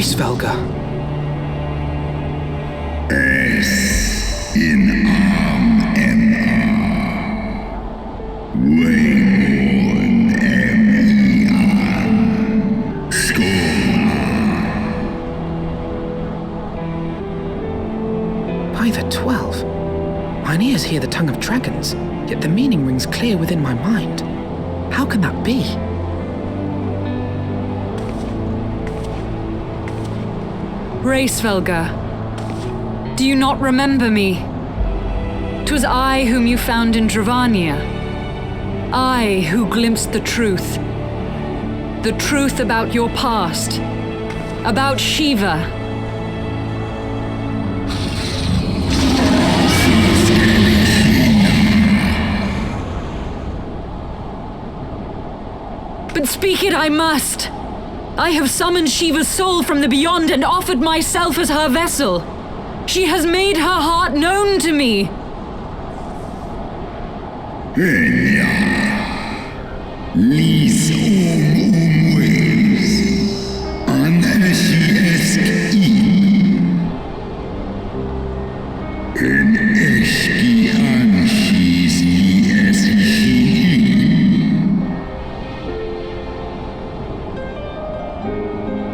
Svelga. S in Wayborn M-E-R By the 12. Mine ears hear the tongue of dragons, yet the meaning rings clear within my mind. How can that be? Svelga, do you not remember me? 'Twas I whom you found in Dravania. I who glimpsed the truth. The truth about your past. About Shiva. But speak it I must. I have summoned Shiva's soul from the beyond and offered myself as her vessel. She has made her heart known to me.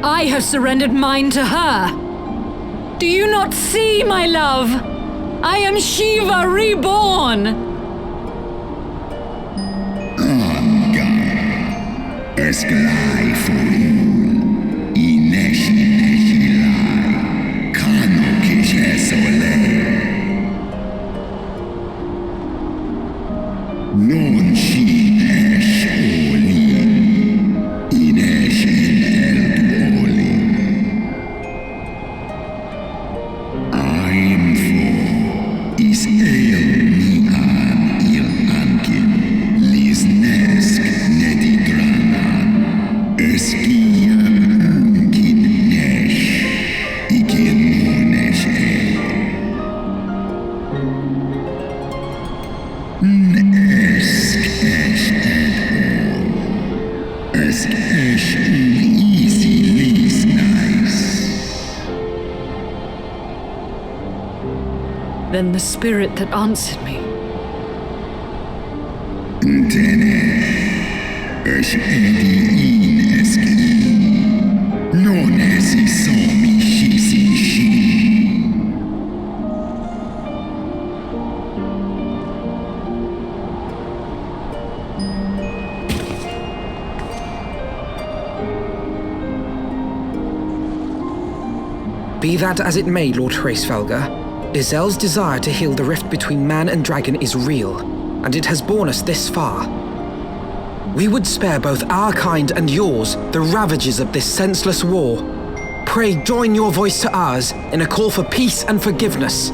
I have surrendered mine to her. Do you not see, my love? I am Shiva reborn. Then the spirit that answered me. Be that as it may, Lord Svelga, Izel's desire to heal the rift between man and dragon is real, and it has borne us this far. We would spare both our kind and yours the ravages of this senseless war. Pray join your voice to ours in a call for peace and forgiveness.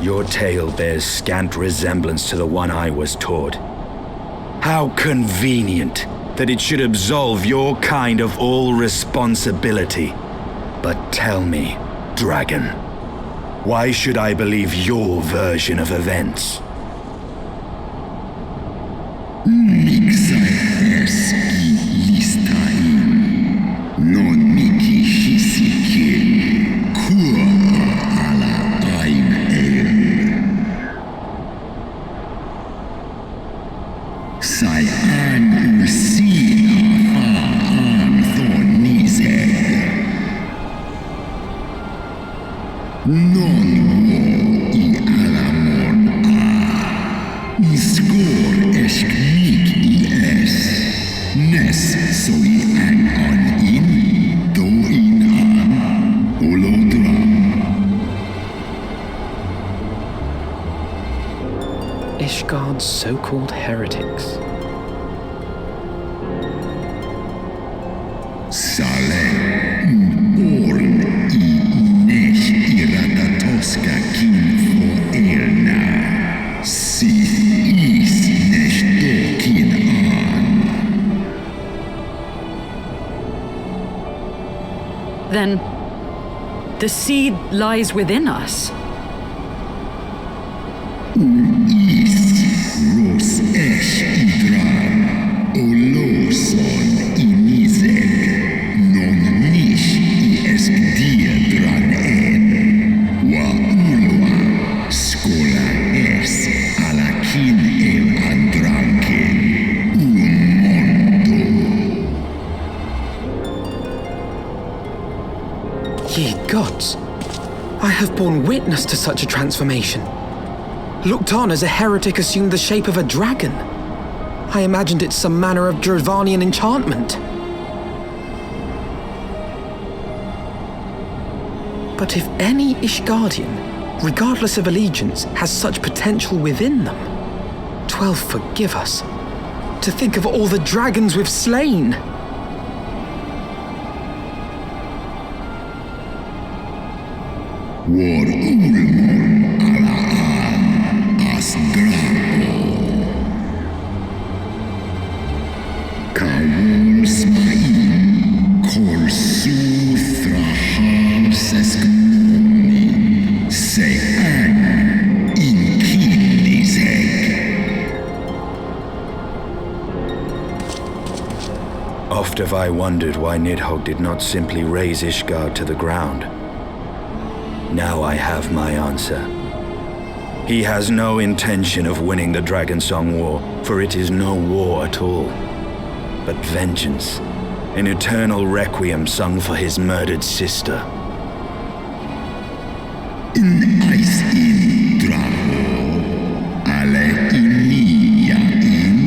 Your tale bears scant resemblance to the one I was taught. How convenient that it should absolve your kind of all responsibility. But tell me, Dragon, why should I believe your version of events? Ishgard's so-called heretics. Then the seed lies within us. Alakin el andranken, gods, I have borne witness to such a transformation. Looked on as a heretic assumed the shape of a dragon. I imagined it some manner of Dravanian enchantment. But if any Ishgardian, regardless of allegiance, has such potential within them, 12 forgive us. To think of all the dragons we've slain! War ulmon alaan as drago. Kawol smain kol suthra halses gnoni se ag in kidnis heg. Oft have I wondered why Nidhogg did not simply raze Ishgard to the ground. Now I have my answer. He has no intention of winning the Dragonsong War, for it is no war at all, but vengeance, an eternal requiem sung for his murdered sister. In ice in drago, ale inia in.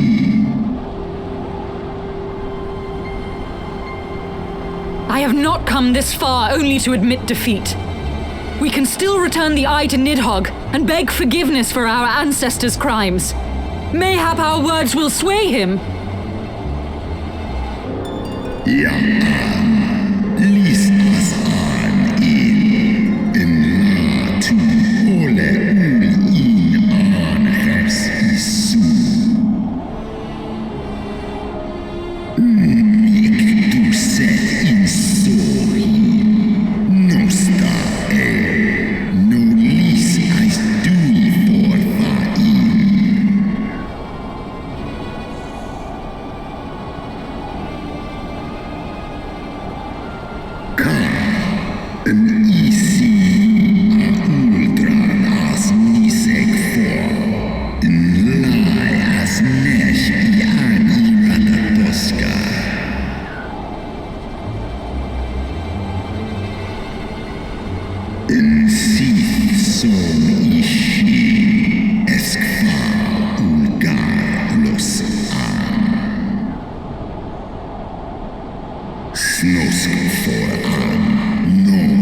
I have not come this far only to admit defeat. We can still return the eye to Nidhogg and beg forgiveness for our ancestors' crimes. Mayhap our words will sway him. Ja lis as an in la tu ole ul in an hes isu. Nik du set in sori, nosta no lis as dui for tha in. An isi a ultran as niseg for, in lai as nesh I agi ratatoska. In sith som ishi eskfa ulgar los an. Snosk for an, non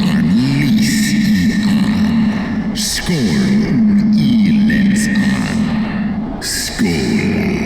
an lis I an. Skål ilens an. Skål.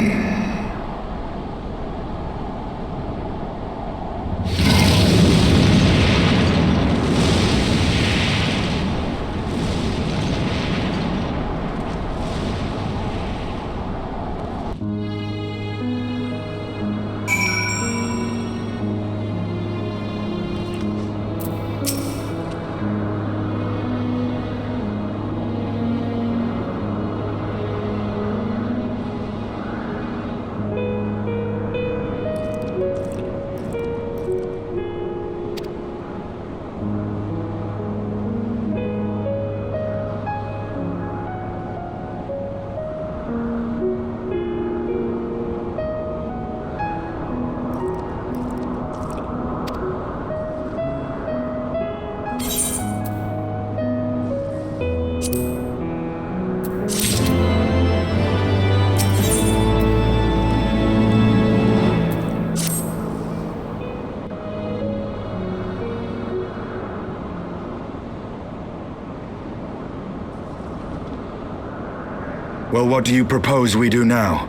Well, what do you propose we do now?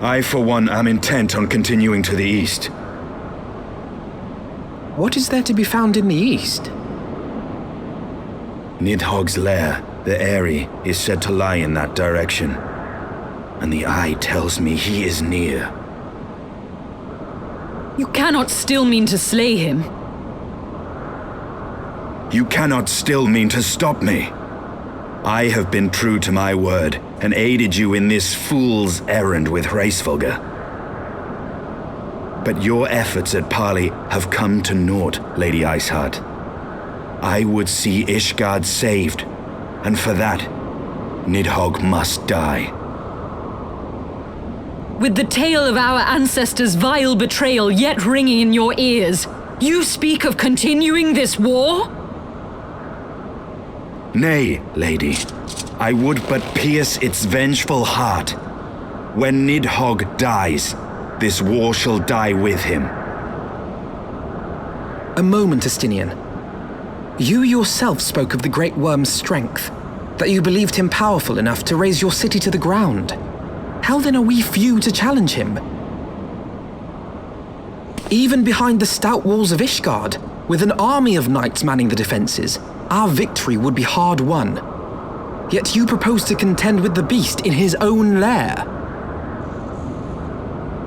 I, for one, am intent on continuing to the east. What is there to be found in the east? Nidhogg's lair, the Eyrie, is said to lie in that direction. And the eye tells me he is near. You cannot still mean to slay him. You cannot still mean to stop me. I have been true to my word and aided you in this fool's errand with Hraesvelgr. But your efforts at parley have come to naught, Lady Iceheart. I would see Ishgard saved, and for that, Nidhogg must die. With the tale of our ancestors' vile betrayal yet ringing in your ears, you speak of continuing this war? Nay, lady. I would but pierce its vengeful heart. When Nidhogg dies, this war shall die with him. A moment, Estinian. You yourself spoke of the Great Worm's strength, that you believed him powerful enough to raise your city to the ground. How then are we few to challenge him? Even behind the stout walls of Ishgard, with an army of knights manning the defenses, our victory would be hard won. Yet you propose to contend with the beast in his own lair.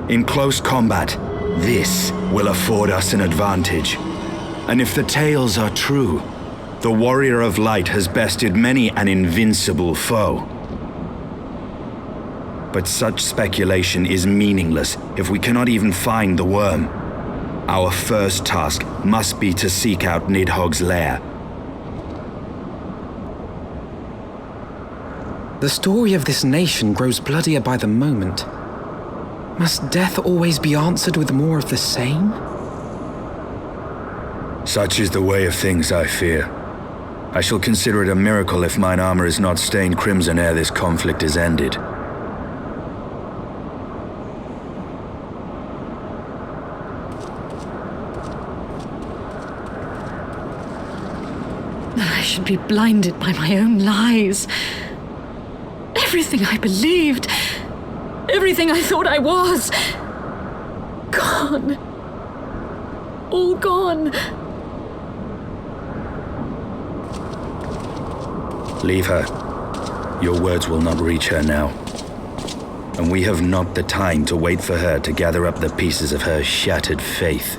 In close combat, this will afford us an advantage. And if the tales are true, the Warrior of Light has bested many an invincible foe. But such speculation is meaningless if we cannot even find the worm. Our first task must be to seek out Nidhogg's lair. The story of this nation grows bloodier by the moment. Must death always be answered with more of the same? Such is the way of things, I fear. I shall consider it a miracle if mine armor is not stained crimson ere this conflict is ended. I should be blinded by my own lies. Everything I believed, everything I thought I was, gone. All gone. Leave her. Your words will not reach her now. And we have not the time to wait for her to gather up the pieces of her shattered faith.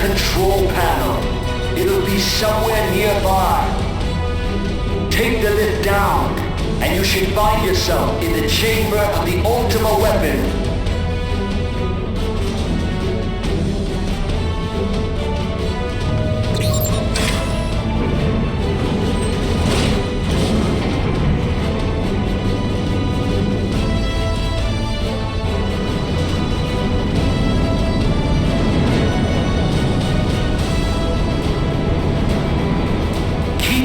control panel. It'll be somewhere nearby. Take the lift down, and you should find yourself in the chamber of the Ultima weapon.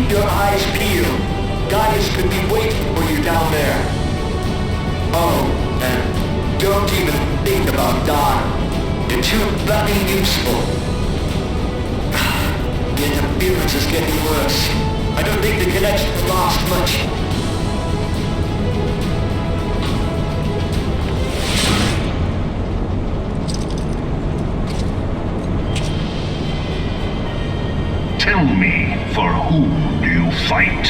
Your eyes peeled. Gaius could be waiting for you down there. Oh, and don't even think about dying. You're too bloody useful. The interference is getting worse. I don't think the connection will last much. Tell me, for whom do you fight?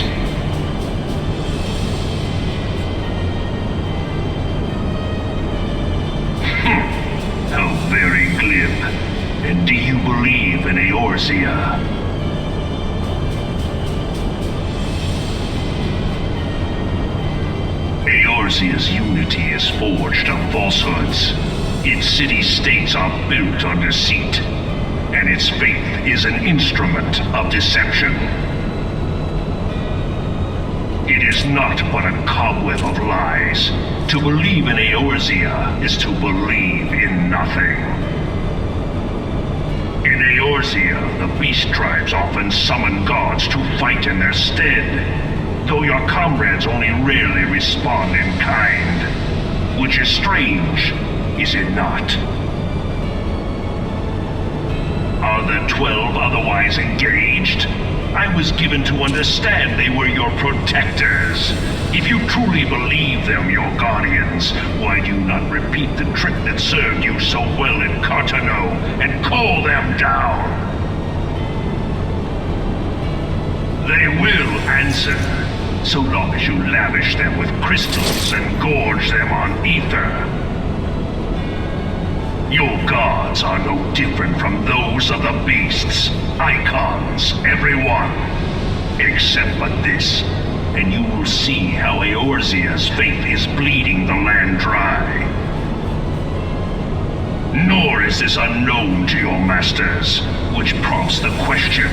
How very glib. And do you believe in Eorzea? Eorzea's unity is forged of falsehoods. Its city-states are built on deceit. And its faith is an instrument of deception. It is not but a cobweb of lies. To believe in Eorzea is to believe in nothing. In Eorzea, the beast tribes often summon gods to fight in their stead, though your comrades only rarely respond in kind. Which is strange, is it not? Are the 12 otherwise engaged? I was given to understand they were your protectors. If you truly believe them your guardians, why do you not repeat the trick that served you so well in Cartano and call them down? They will answer, so long as you lavish them with crystals and gorge them on ether. Your gods are no different from those of the beasts. Icons, every one. Except but this, and you will see how Eorzea's faith is bleeding the land dry. Nor is this unknown to your masters, which prompts the question,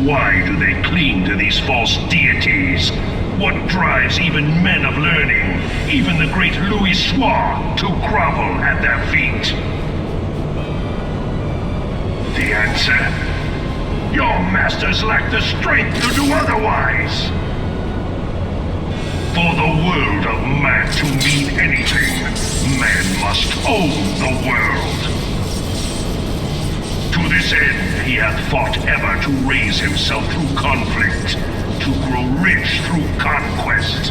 why do they cling to these false deities? What drives even men of learning, even the great Louis Soir, to grovel at their feet? The answer? Your masters lack the strength to do otherwise. For the world of man to mean anything, man must own the world. To this end, he hath fought ever to raise himself through conflict, to grow rich through conquest.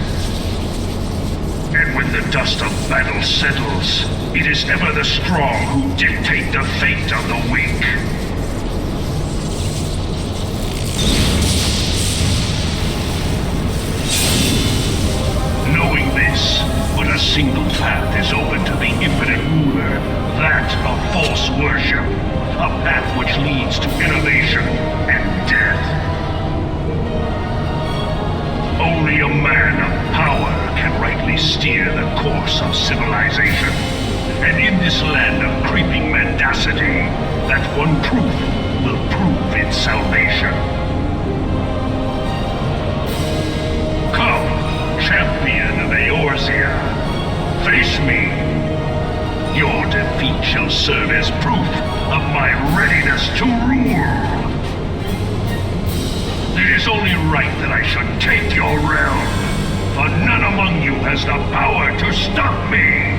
And when the dust of battle settles, it is ever the strong who dictate the fate of the weak. Knowing this, but a single path is open to the infinite ruler, that of false worship, a path which leads to innovation and death. Only a man of power can rightly steer the course of civilization. And in this land of creeping mendacity, that one truth will prove its salvation. Come, champion of Eorzea, face me. Your defeat shall serve as proof of my readiness to rule. It is only right that I should take your realm, for none among you has the power to stop me.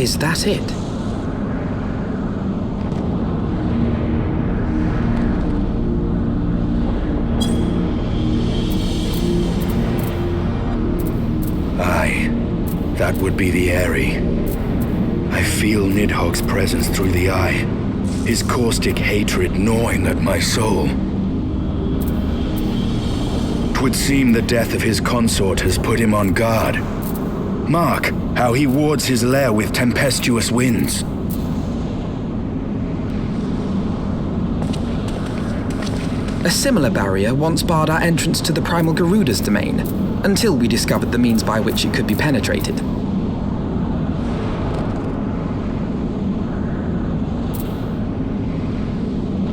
Is that it? Aye, that would be the Airy. I feel Nidhogg's presence through the eye, his caustic hatred gnawing at my soul. 'Twould seem the death of his consort has put him on guard. Mark how he wards his lair with tempestuous winds. A similar barrier once barred our entrance to the Primal Garuda's domain, until we discovered the means by which it could be penetrated.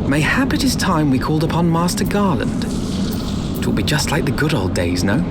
Mayhap it is time we called upon Master Garland. It will be just like the good old days, no?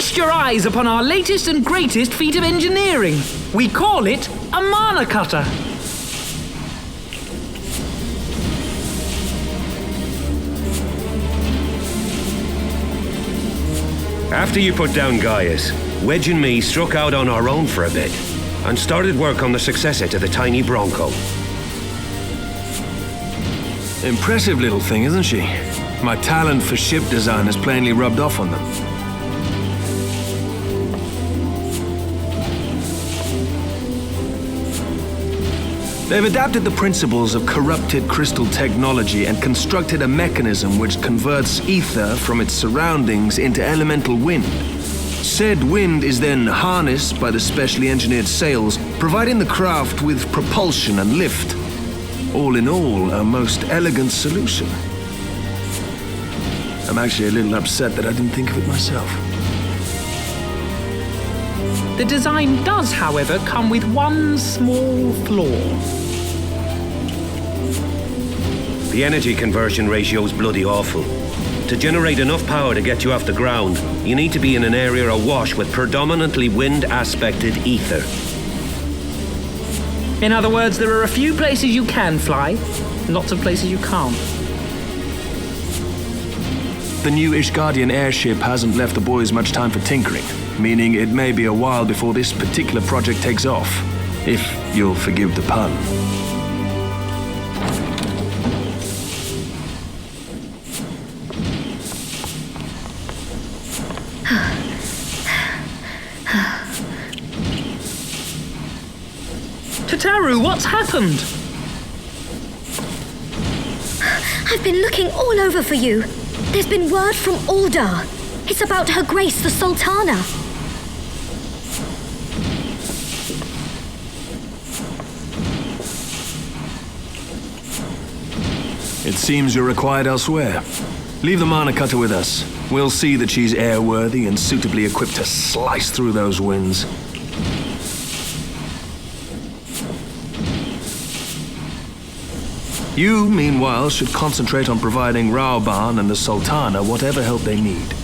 Feast your eyes upon our latest and greatest feat of engineering. We call it a mana cutter. After you put down Gaius, Wedge and me struck out on our own for a bit and started work on the successor to the tiny Bronco. Impressive little thing, isn't she? My talent for ship design has plainly rubbed off on them. They've adapted the principles of corrupted crystal technology and constructed a mechanism which converts ether from its surroundings into elemental wind. Said wind is then harnessed by the specially engineered sails, providing the craft with propulsion and lift. All in all, a most elegant solution. I'm actually a little upset that I didn't think of it myself. The design does, however, come with one small flaw. The energy conversion ratio's bloody awful. To generate enough power to get you off the ground, you need to be in an area awash with predominantly wind-aspected ether. In other words, there are a few places you can fly, lots of places you can't. The new Ishgardian airship hasn't left the boys much time for tinkering, meaning it may be a while before this particular project takes off, if you'll forgive the pun. Tataru, what's happened? I've been looking all over for you. There's been word from Aldar. It's about Her Grace the Sultana. It seems you're required elsewhere. Leave the mana cutter with us. We'll see that she's airworthy and suitably equipped to slice through those winds. You, meanwhile, should concentrate on providing Raoban and the Sultana whatever help they need.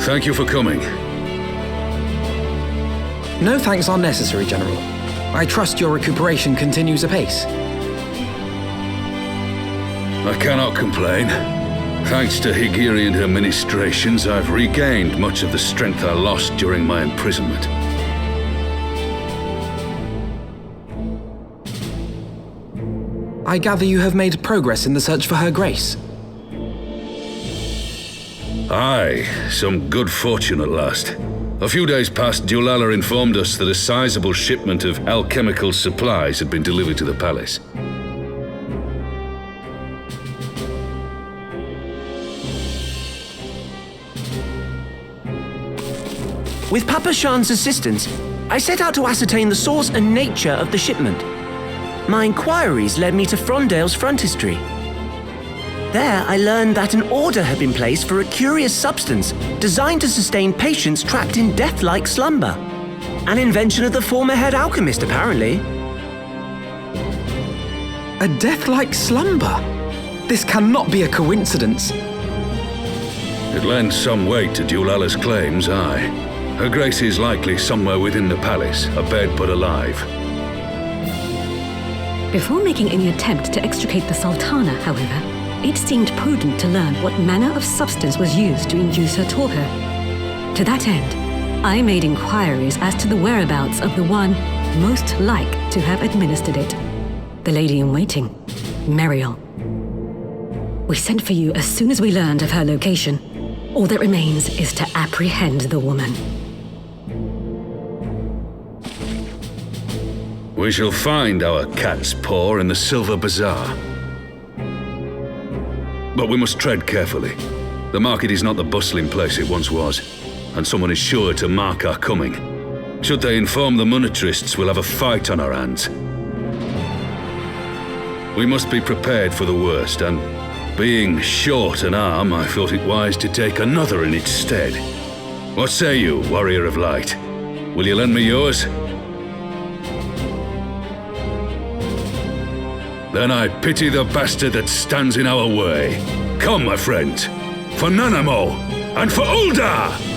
Thank you for coming. No thanks are necessary, General. I trust your recuperation continues apace. I cannot complain. Thanks to Higiri and her ministrations, I've regained much of the strength I lost during my imprisonment. I gather you have made progress in the search for Her Grace. Aye, some good fortune at last. A few days past, Dulala informed us that a sizable shipment of alchemical supplies had been delivered to the palace. With Papa Shan's assistance, I set out to ascertain the source and nature of the shipment. My inquiries led me to Frondale's frontistery. There, I learned that an order had been placed for a curious substance designed to sustain patients trapped in death-like slumber. An invention of the former head alchemist, apparently. A death-like slumber? This cannot be a coincidence. It lends some weight to Dulala's claims, aye. Her Grace is likely somewhere within the palace, abed but alive. Before making any attempt to extricate the Sultana, however, it seemed prudent to learn what manner of substance was used to induce her torpor. To that end, I made inquiries as to the whereabouts of the one most like to have administered it. The lady-in-waiting, Meriel. We sent for you as soon as we learned of her location. All that remains is to apprehend the woman. We shall find our cat's paw in the Silver Bazaar. But we must tread carefully. The market is not the bustling place it once was, and someone is sure to mark our coming. Should they inform the monetarists, we'll have a fight on our hands. We must be prepared for the worst, and being short an arm, I thought it wise to take another in its stead. What say you, Warrior of Light? Will you lend me yours? Then I pity the bastard that stands in our way. Come, my friends, for Nanamo and for Ulda!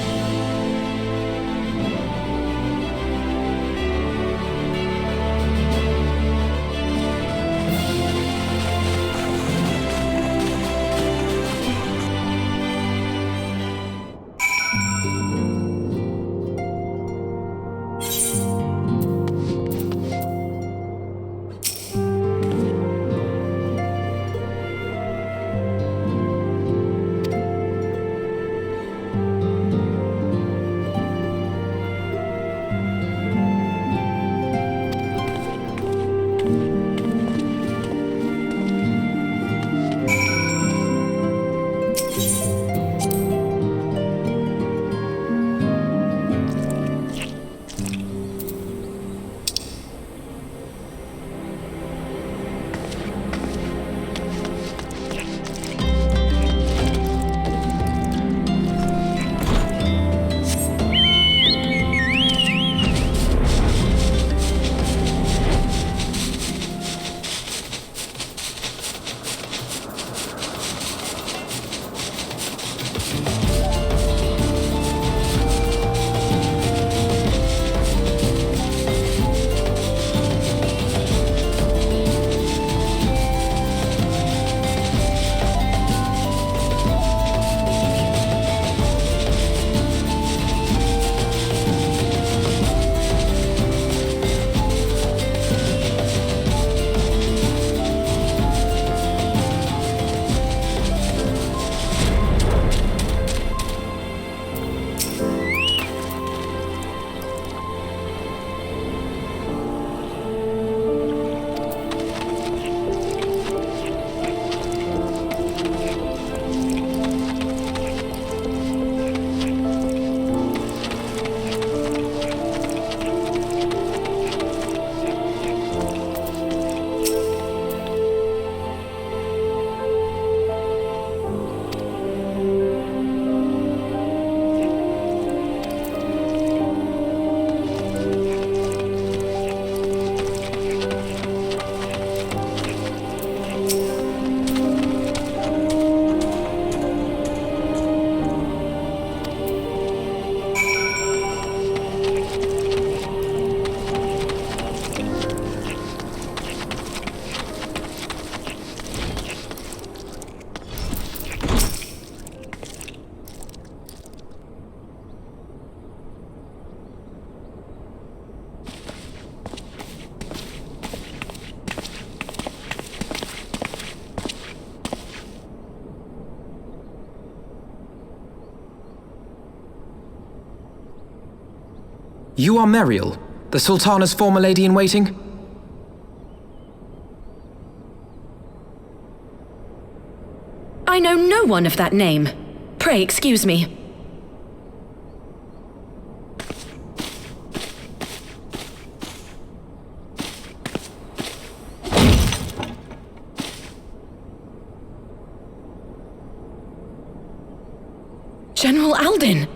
You are Meriel, the Sultana's former lady-in-waiting? I know no one of that name. Pray excuse me. General Alden!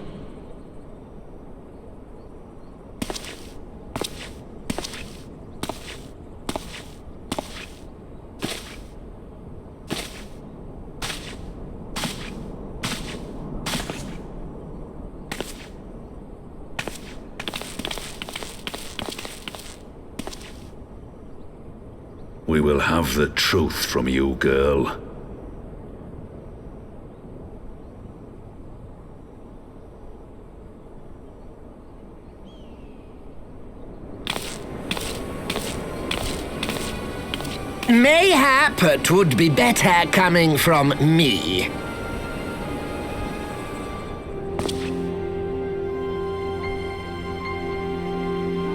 We will have the truth from you, girl. Mayhap it would be better coming from me.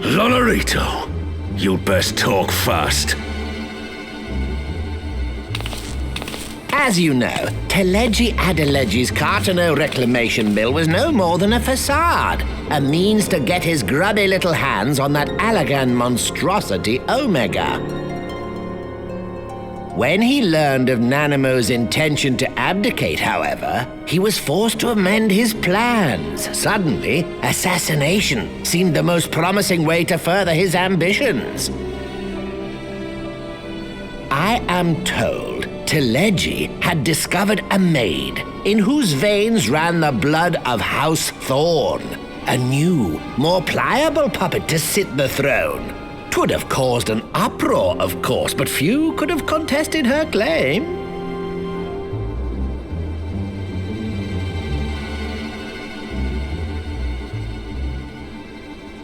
Lonorito, you'd best talk fast. As you know, Teleji Adeleji's Cartano reclamation bill was no more than a facade, a means to get his grubby little hands on that Allagan monstrosity Omega. When he learned of Nanamo's intention to abdicate, however, he was forced to amend his plans. Suddenly, assassination seemed the most promising way to further his ambitions. I am told Teleji had discovered a maid in whose veins ran the blood of House Thorn, a new, more pliable puppet to sit the throne. 'Twould have caused an uproar, of course, but few could have contested her claim.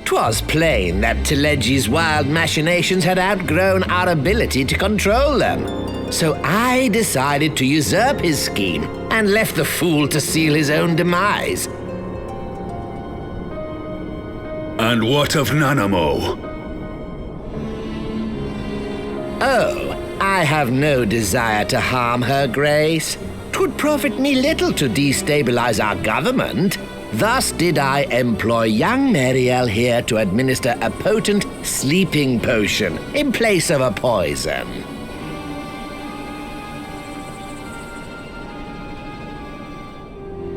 'Twas plain that Teleji's wild machinations had outgrown our ability to control them. So I decided to usurp his scheme and left the fool to seal his own demise. And what of Nanamo? Oh, I have no desire to harm her grace. 'Twould profit me little to destabilize our government. Thus did I employ young Meriel here to administer a potent sleeping potion in place of a poison.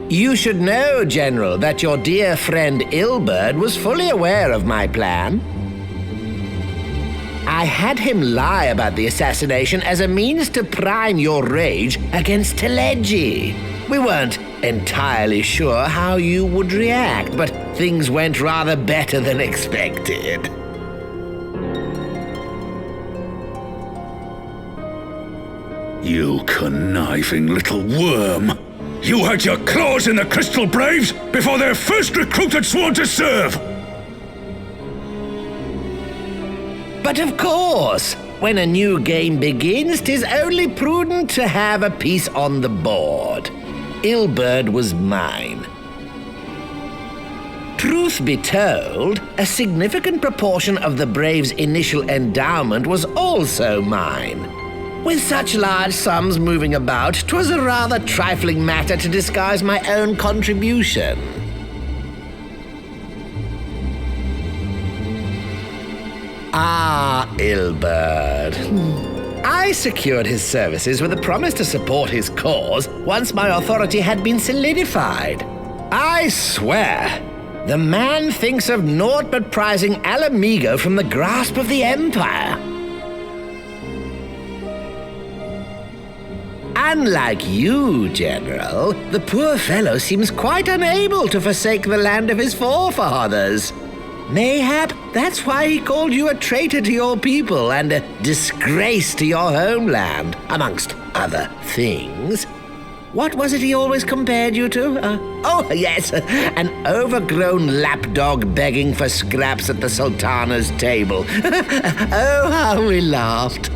You should know, General, that your dear friend Ilberd was fully aware of my plan. I had him lie about the assassination as a means to prime your rage against Teleji. We weren't entirely sure how you would react, but things went rather better than expected. You conniving little worm! You had your claws in the Crystal Braves before their first recruit had sworn to serve! But of course, when a new game begins, 'tis only prudent to have a piece on the board. Ilberd was mine. Truth be told, a significant proportion of the Braves' initial endowment was also mine. With such large sums moving about, 'twas a rather trifling matter to disguise my own contribution. Ah, Ilberd. I secured his services with a promise to support his cause once my authority had been solidified. I swear, the man thinks of naught but prizing Alamigo from the grasp of the Empire. Unlike you, General, the poor fellow seems quite unable to forsake the land of his forefathers. Mayhap that's why he called you a traitor to your people and a disgrace to your homeland, amongst other things. What was it he always compared you to? Oh, yes, an overgrown lapdog begging for scraps at the Sultana's table. Oh, how we laughed.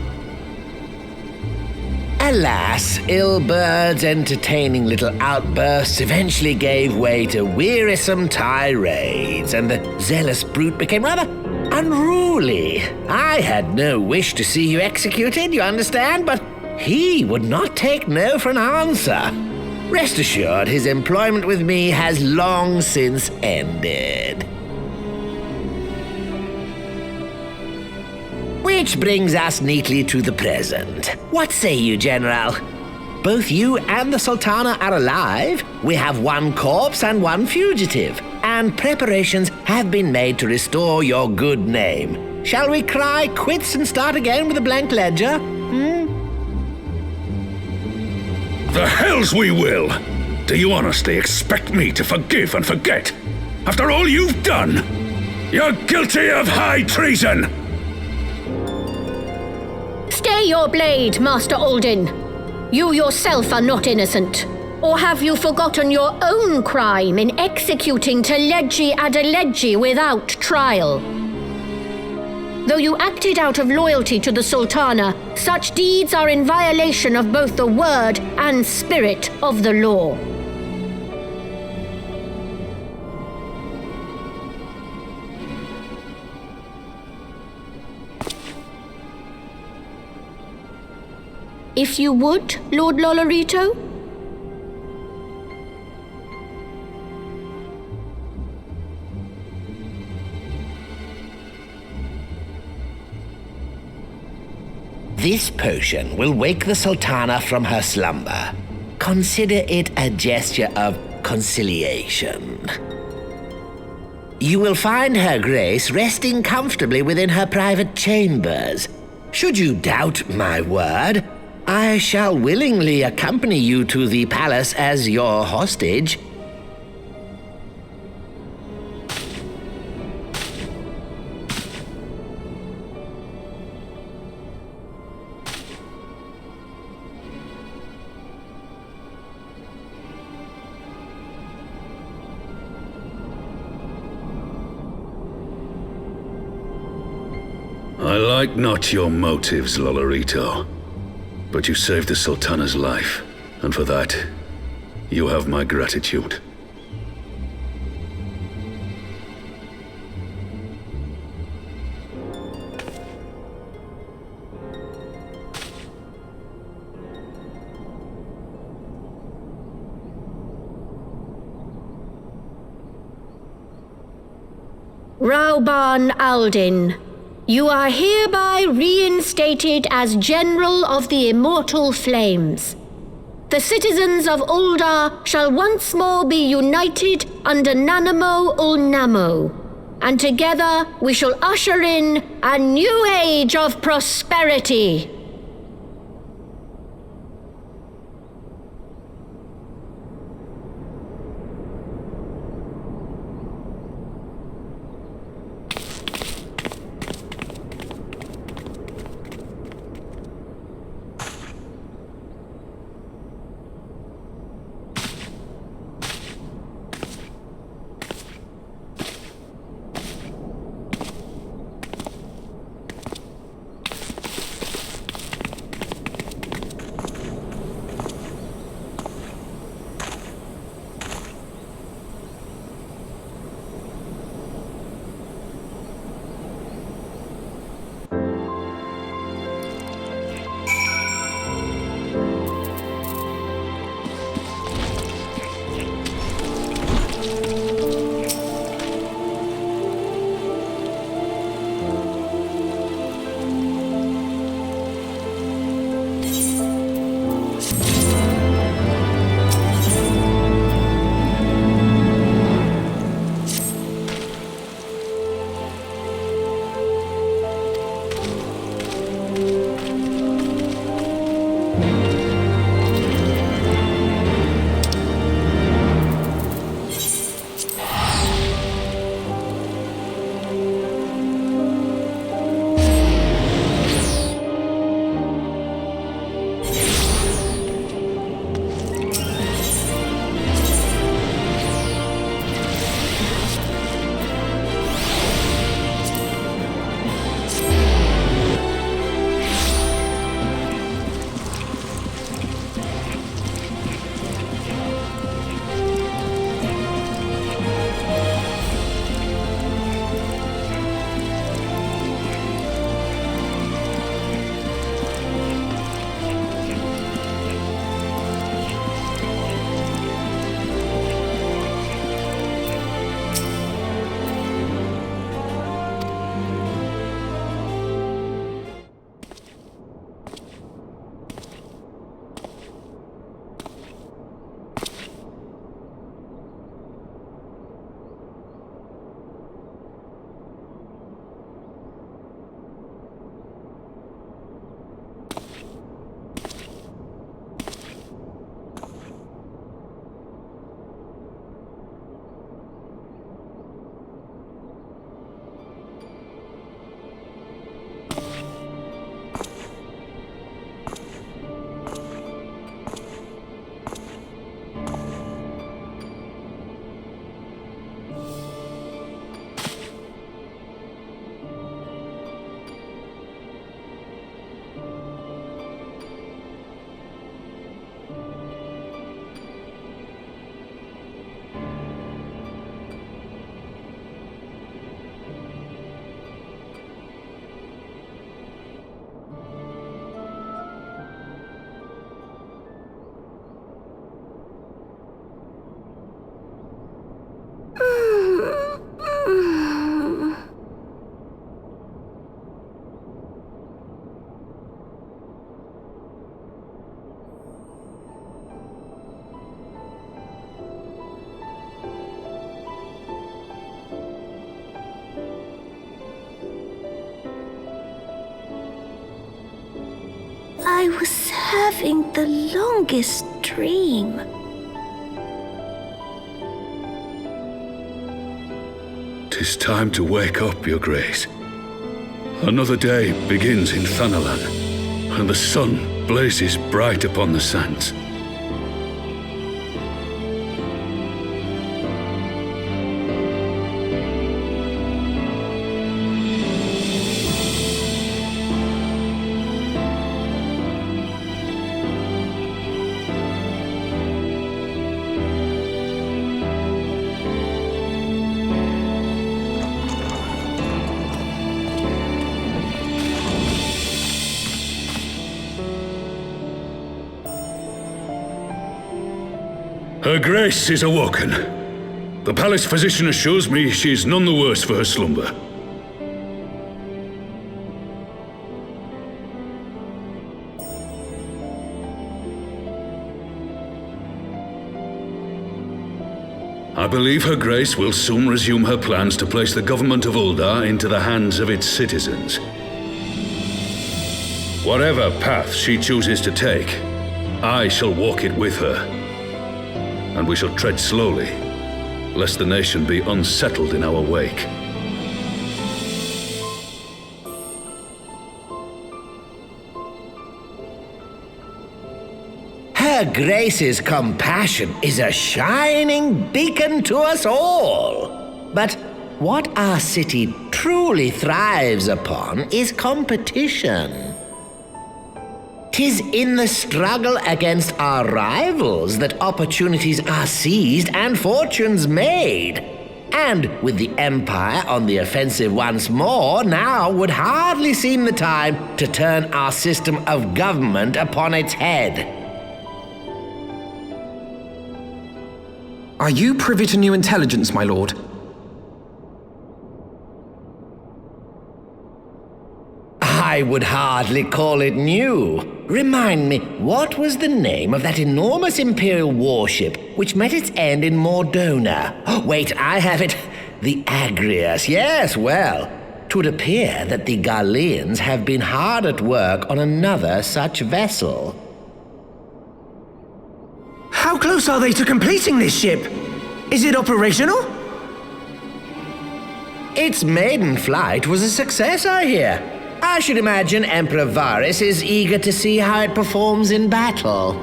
Alas, Ilbert's entertaining little outbursts eventually gave way to wearisome tirades, and the zealous brute became rather unruly. I had no wish to see you executed, you understand, but he would not take no for an answer. Rest assured, his employment with me has long since ended. Which brings us neatly to the present. What say you, General? Both you and the Sultana are alive. We have one corpse and one fugitive, and preparations have been made to restore your good name. Shall we cry quits and start again with a blank ledger? The hells we will! Do you honestly expect me to forgive and forget? After all you've done? You're guilty of high treason! Stay your blade, Master Alden. You yourself are not innocent. Or have you forgotten your own crime in executing Teledji Adeledji without trial? Though you acted out of loyalty to the Sultana, such deeds are in violation of both the word and spirit of the law. If you would, Lord Lolorito? This potion will wake the Sultana from her slumber. Consider it a gesture of conciliation. You will find Her Grace resting comfortably within her private chambers. Should you doubt my word, I shall willingly accompany you to the palace as your hostage. I like not your motives, Lolorito. But you saved the Sultana's life, and for that, you have my gratitude. Rauban Aldin, you are hereby reinstated as General of the Immortal Flames. The citizens of Uldar shall once more be united under Nanamo Ulnamo, and together we shall usher in a new age of prosperity. the longest dream. "'Tis time to wake up, Your Grace. Another day begins in Thanalan, and the sun blazes bright upon the sands. Her Grace is awoken. The palace physician assures me she is none the worse for her slumber. I believe Her Grace will soon resume her plans to place the government of Uldar into the hands of its citizens. Whatever path she chooses to take, I shall walk it with her. And we shall tread slowly, lest the nation be unsettled in our wake. Her Grace's compassion is a shining beacon to us all. But what our city truly thrives upon is competition. 'Tis in the struggle against our rivals that opportunities are seized and fortunes made. And with the Empire on the offensive once more, now would hardly seem the time to turn our system of government upon its head. Are you privy to new intelligence, my lord? I would hardly call it new. Remind me, what was the name of that enormous Imperial warship which met its end in Mordona? Oh, wait, I have it. The Agrius, yes, well. 'Twould appear that the Garleans have been hard at work on another such vessel. How close are they to completing this ship? Is it operational? Its maiden flight was a success, I hear. I should imagine Emperor Varys is eager to see how it performs in battle.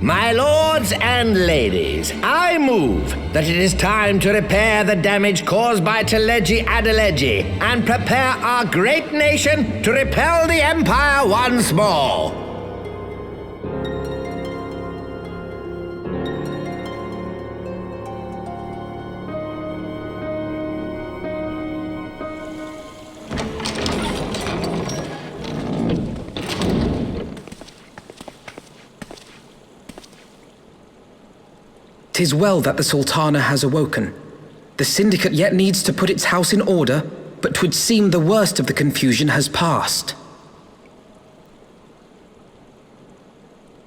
My lords and ladies, I move that it is time to repair the damage caused by Teleji Adeleji and prepare our great nation to repel the Empire once more. "'Tis well that the Sultana has awoken. The Syndicate yet needs to put its house in order, but 'twould seem the worst of the confusion has passed.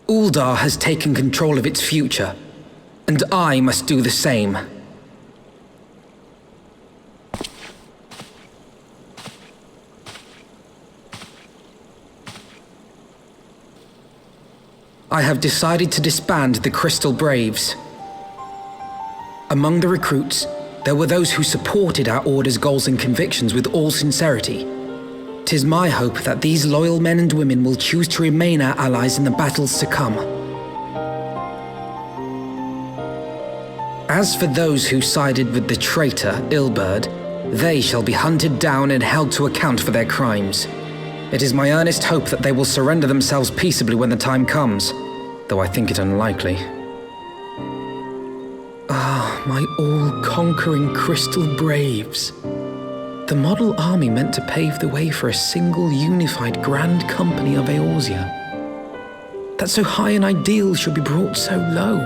Uldar has taken control of its future, and I must do the same. I have decided to disband the Crystal Braves. Among the recruits, there were those who supported our order's goals and convictions with all sincerity. 'Tis my hope that these loyal men and women will choose to remain our allies in the battles to come. As for those who sided with the traitor, Ilberd, they shall be hunted down and held to account for their crimes. It is my earnest hope that they will surrender themselves peaceably when the time comes, though I think it unlikely. Ah, my all-conquering Crystal Braves. The model army meant to pave the way for a single unified grand company of Eorzea. That so high an ideal should be brought so low.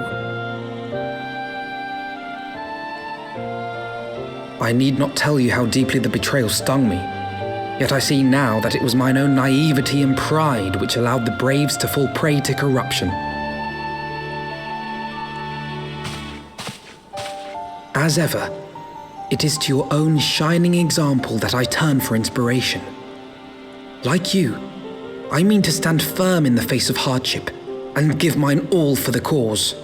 I need not tell you how deeply the betrayal stung me, yet I see now that it was mine own naivety and pride which allowed the Braves to fall prey to corruption. As ever, it is to your own shining example that I turn for inspiration. Like you, I mean to stand firm in the face of hardship and give mine all for the cause.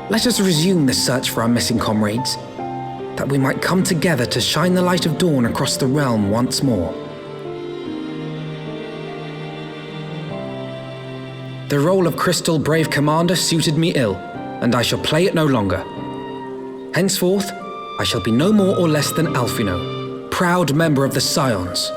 Let us resume the search for our missing comrades, that we might come together to shine the light of dawn across the realm once more. The role of Crystal Brave Commander suited me ill, and I shall play it no longer. Henceforth, I shall be no more or less than Alphino, proud member of the Scions.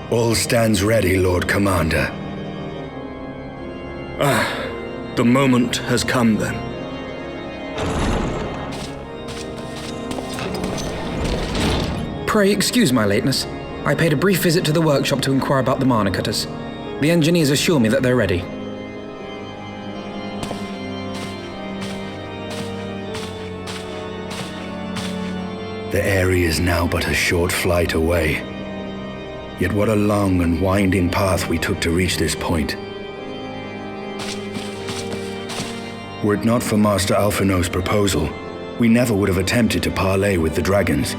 All stands ready, Lord Commander. The moment has come then. Pray excuse my lateness. I paid a brief visit to the workshop to inquire about the mana cutters. The engineers assure me that they're ready. The area is now but a short flight away. Yet what a long and winding path we took to reach this point. Were it not for Master Alphino's proposal, we never would have attempted to parley with the dragons.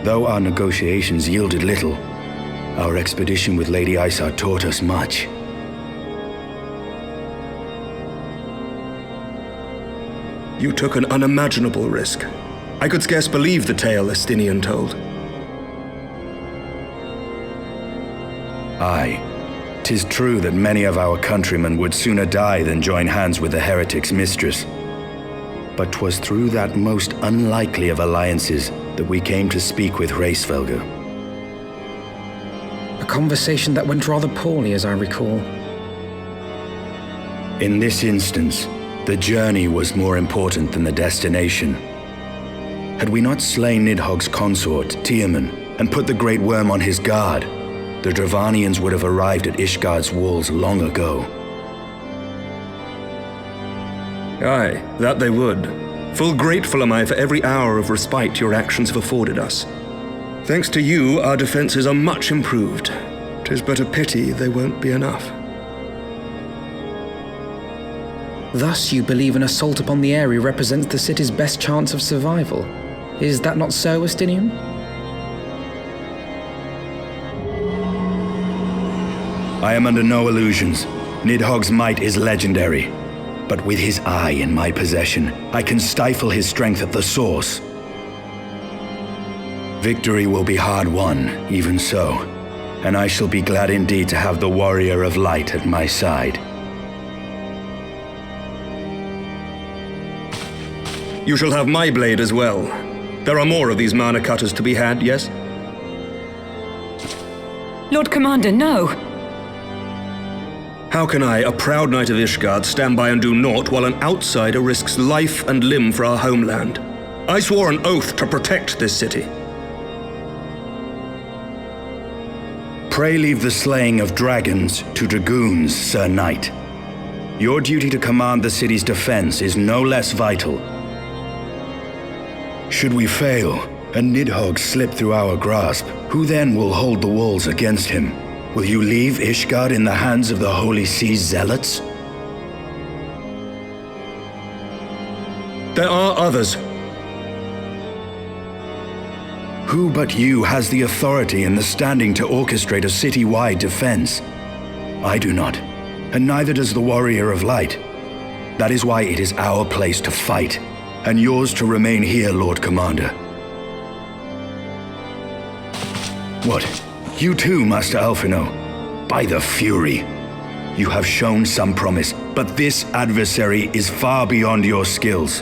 Though our negotiations yielded little, our expedition with Lady Isar taught us much. You took an unimaginable risk. I could scarce believe the tale Estinian told. Aye, 'tis true that many of our countrymen would sooner die than join hands with the heretic's mistress. But 'twas through that most unlikely of alliances that we came to speak with Hraesvelgr. A conversation that went rather poorly, as I recall. In this instance, the journey was more important than the destination. Had we not slain Nidhogg's consort, Tiaman, and put the Great Worm on his guard, the Dravanians would have arrived at Ishgard's walls long ago. Aye, that they would. Full grateful am I for every hour of respite your actions have afforded us. Thanks to you, our defenses are much improved. 'Tis but a pity they won't be enough. Thus you believe an assault upon the area represents the city's best chance of survival. Is that not so, Estinian? I am under no illusions. Nidhogg's might is legendary. But with his eye in my possession, I can stifle his strength at the source. Victory will be hard won, even so, and I shall be glad indeed to have the Warrior of Light at my side. You shall have my blade as well. There are more of these mana cutters to be had, yes? Lord Commander, no! How can I, a proud knight of Ishgard, stand by and do naught while an outsider risks life and limb for our homeland? I swore an oath to protect this city. Pray leave the slaying of dragons to dragoons, Sir Knight. Your duty to command the city's defense is no less vital. Should we fail, and Nidhogg slip through our grasp, who then will hold the walls against him? Will you leave Ishgard in the hands of the Holy Sea's zealots? There are others. Who but you has the authority and the standing to orchestrate a city-wide defense? I do not, and neither does the Warrior of Light. That is why it is our place to fight, and yours to remain here, Lord Commander. What? You too, Master Alphino? By the Fury! You have shown some promise, but this adversary is far beyond your skills.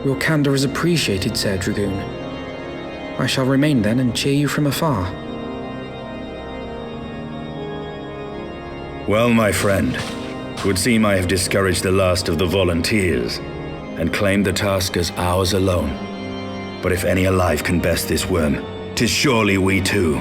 Your candor is appreciated, Sir Dragoon. I shall remain then and cheer you from afar. Well, my friend, 'twould seem I have discouraged the last of the volunteers, and claimed the task as ours alone. But if any alive can best this worm, 'tis surely we too.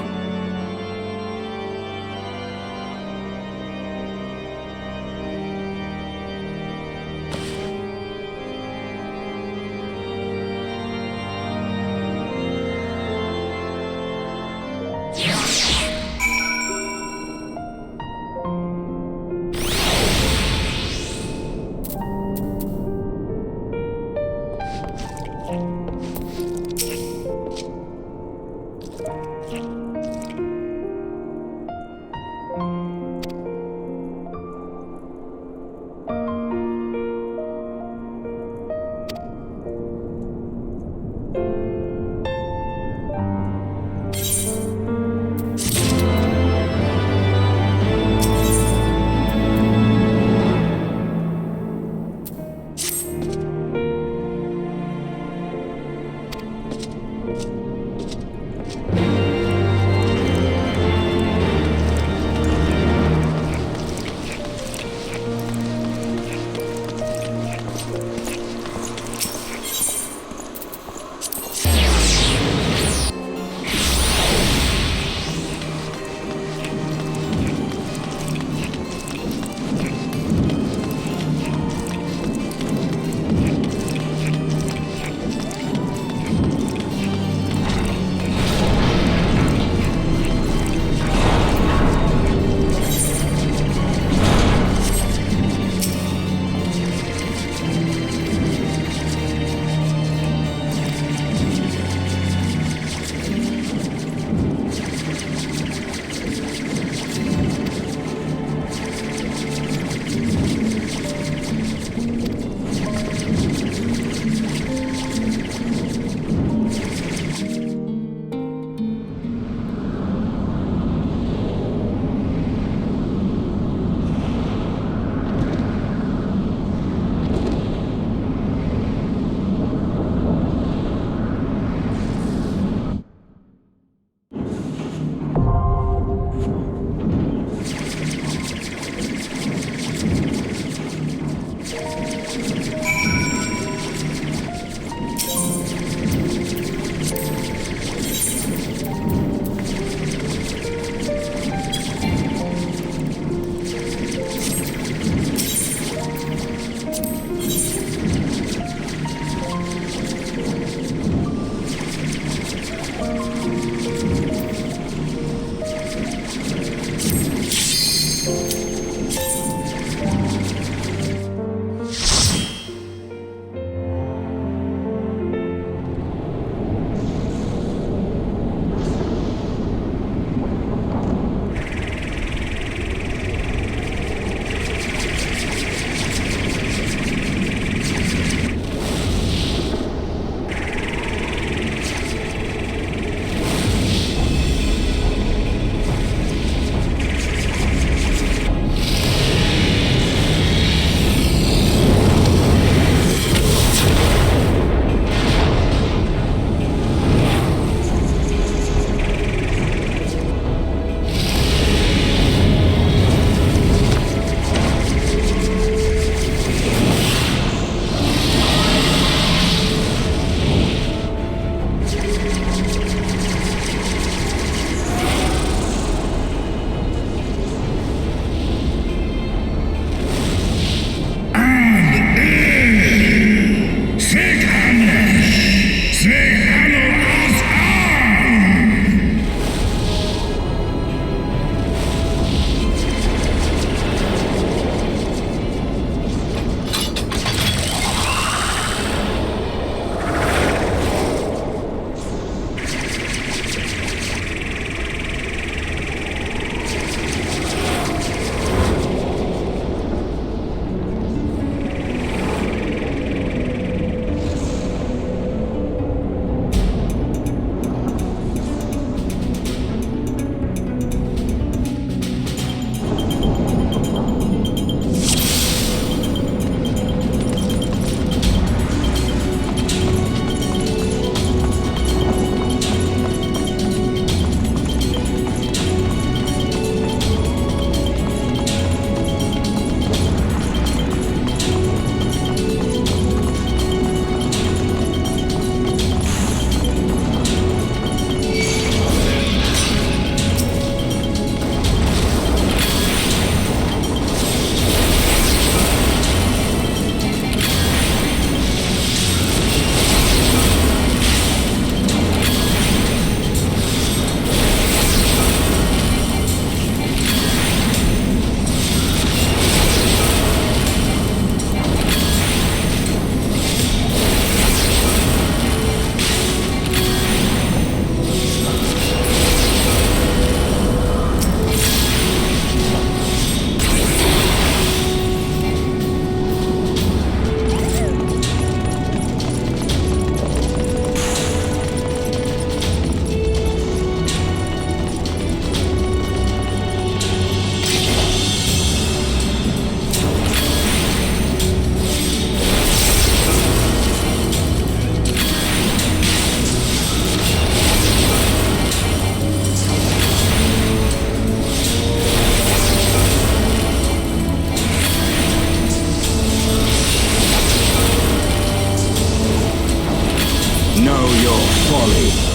folly.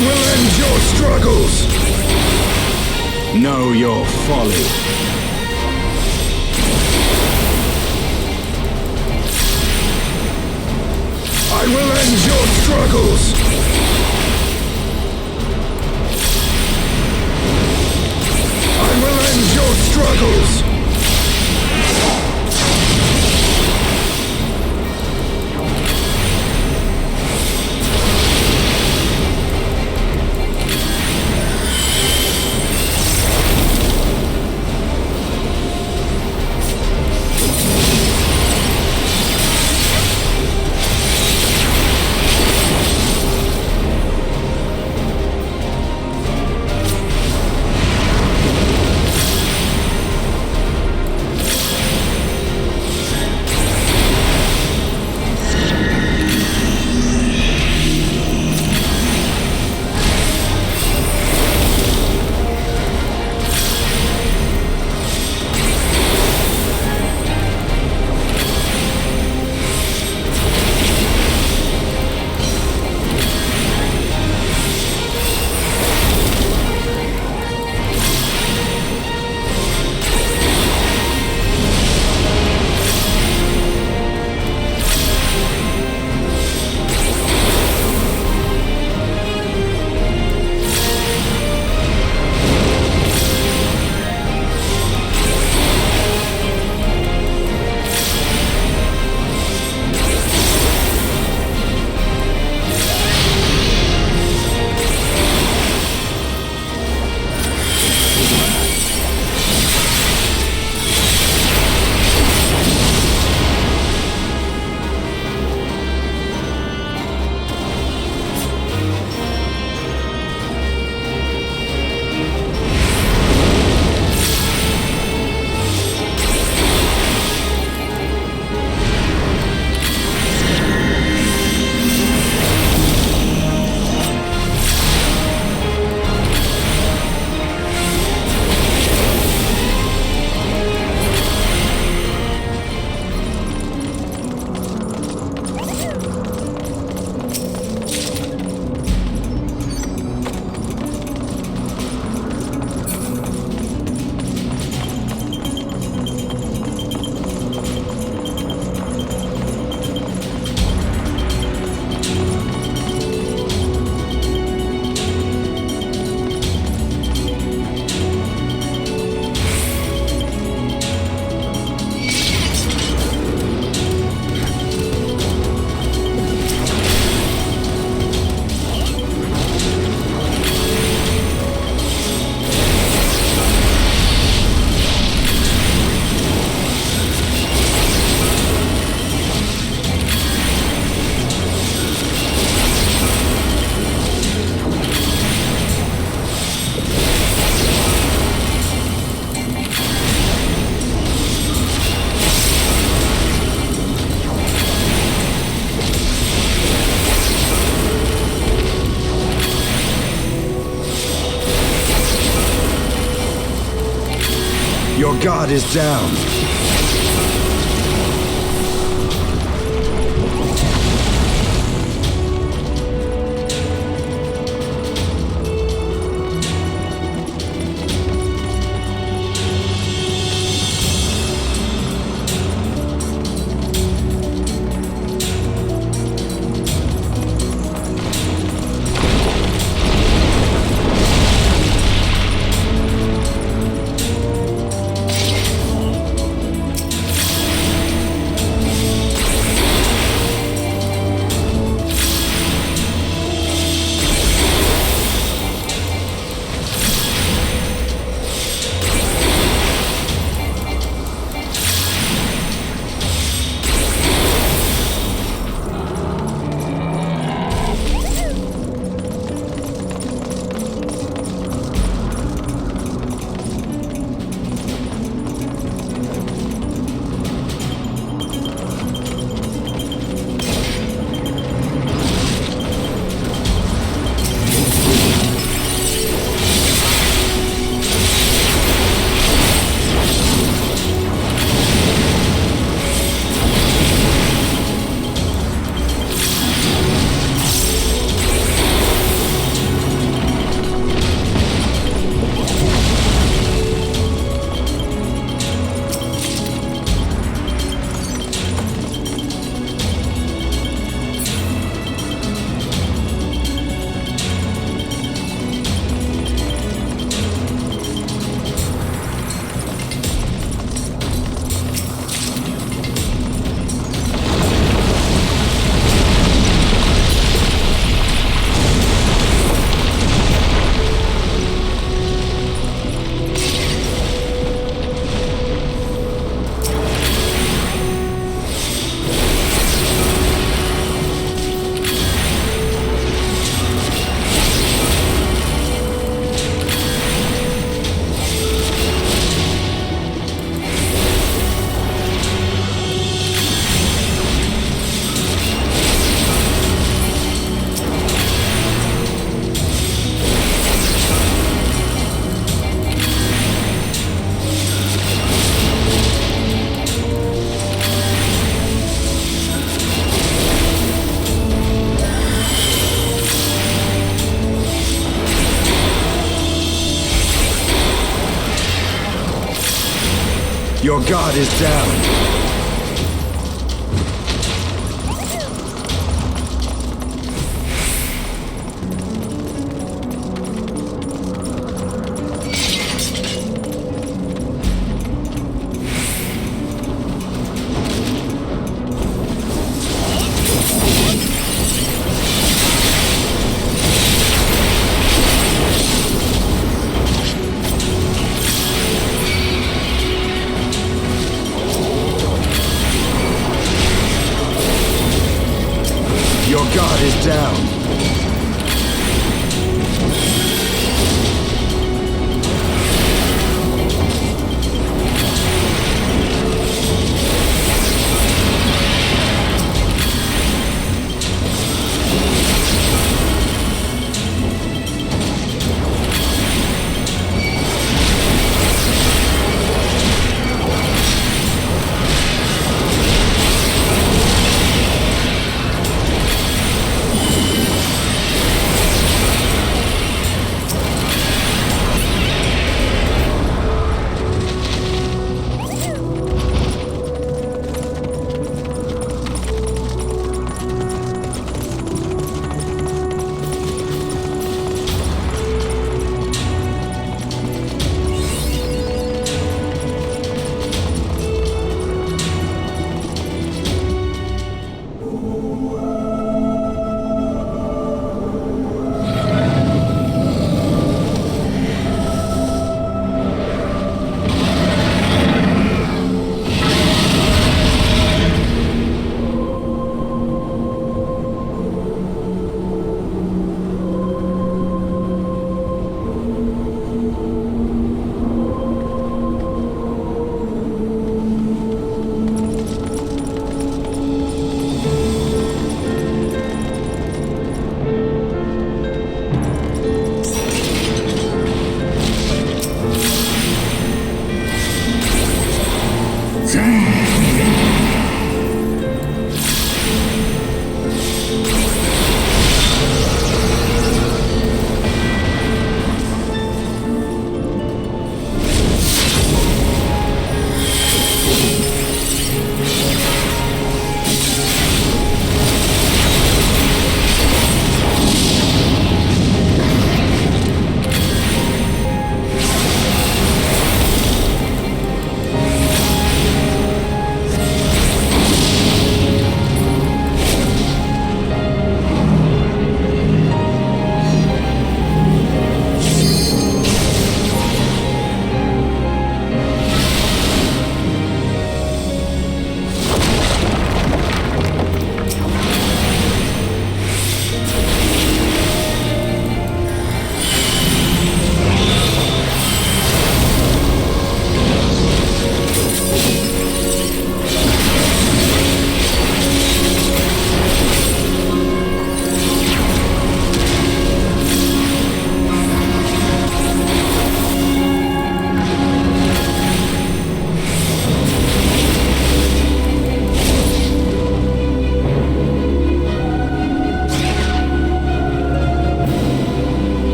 will end your struggles! Know your folly. I will end your struggles! I will end your struggles! Your guard is down. Your guard is down. Your guard is down.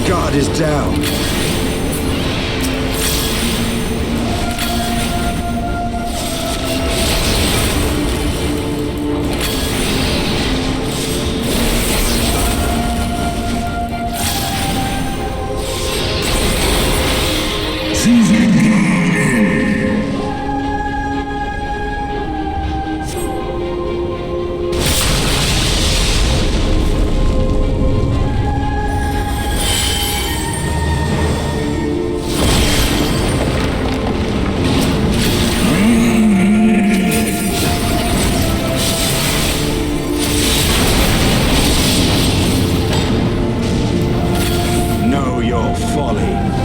guard is down. folly.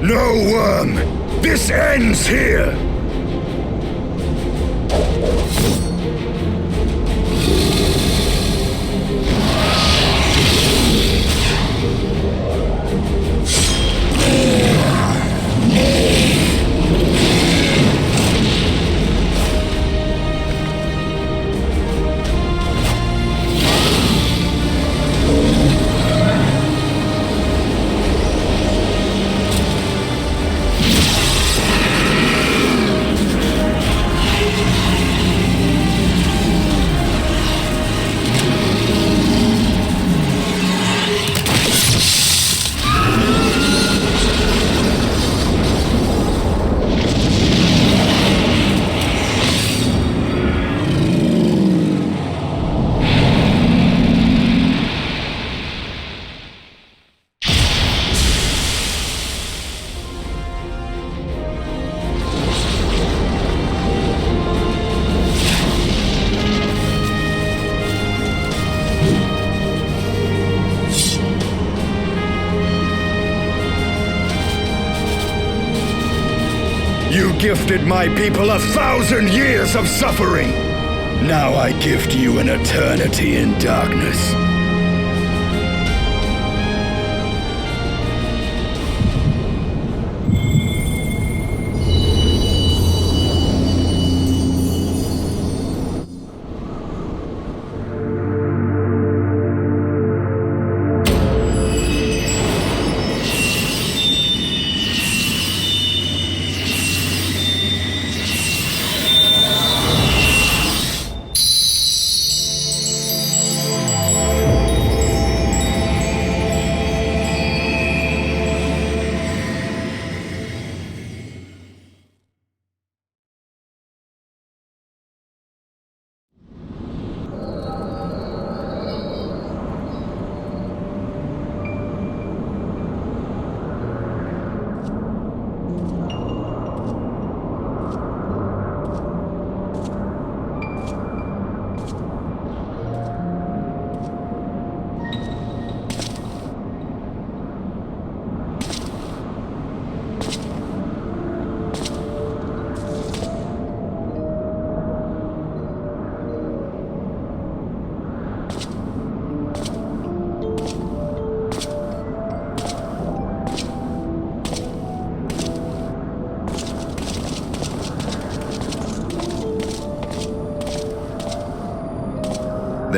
No, Worm! This ends here! You gifted my people 1,000 years of suffering. Now I gift you an eternity in darkness.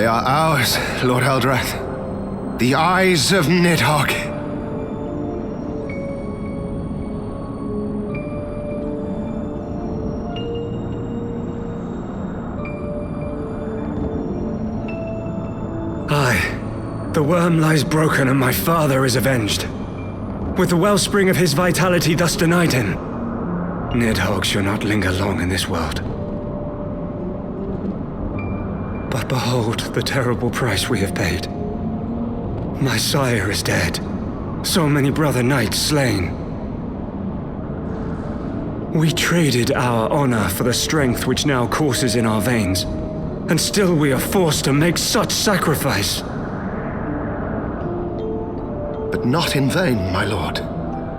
are ours, Lord Eldrath. The eyes of Nidhogg. Aye, the worm lies broken and my father is avenged. With the wellspring of his vitality thus denied him, Nidhogg shall not linger long in this world. But behold the terrible price we have paid. My sire is dead, so many brother knights slain. We traded our honor for the strength which now courses in our veins, and still we are forced to make such sacrifice. But not in vain, my lord.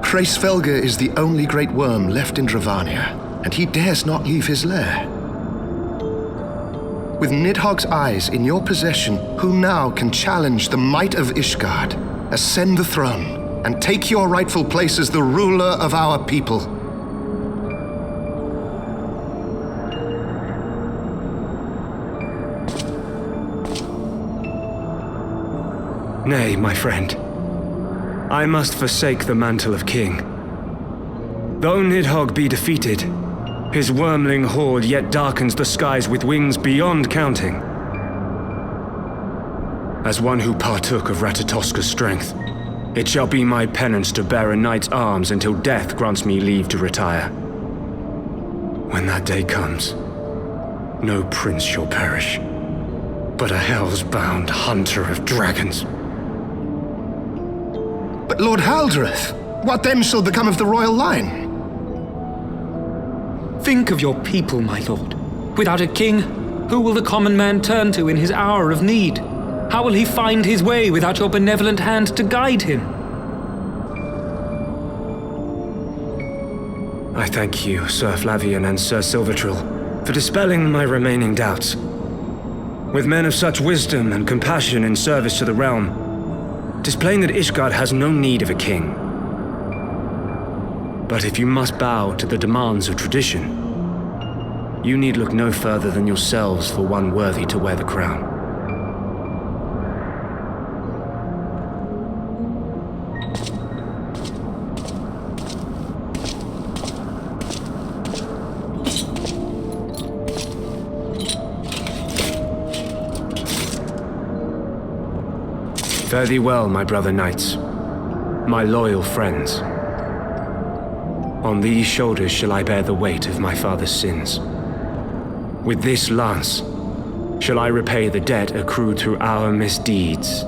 Hraesvelgr is the only great worm left in Dravania, and he dares not leave his lair. With Nidhogg's eyes in your possession, who now can challenge the might of Ishgard, ascend the throne, and take your rightful place as the ruler of our people? Nay, my friend. I must forsake the mantle of king. Though Nidhogg be defeated, his wormling horde yet darkens the skies with wings beyond counting. As one who partook of Ratatoska's strength, it shall be my penance to bear a knight's arms until death grants me leave to retire. When that day comes, no prince shall perish, but a hell's-bound hunter of dragons. But Lord Haldreth, what then shall become of the royal line? Think of your people, my lord. Without a king, who will the common man turn to in his hour of need? How will he find his way without your benevolent hand to guide him? I thank you, Sir Flavian and Sir Silvertrill, for dispelling my remaining doubts. With men of such wisdom and compassion in service to the realm, 'tis plain that Ishgard has no need of a king. But if you must bow to the demands of tradition, you need look no further than yourselves for one worthy to wear the crown. Fare thee well, my brother knights, my loyal friends. On these shoulders shall I bear the weight of my father's sins. With this lance shall I repay the debt accrued through our misdeeds.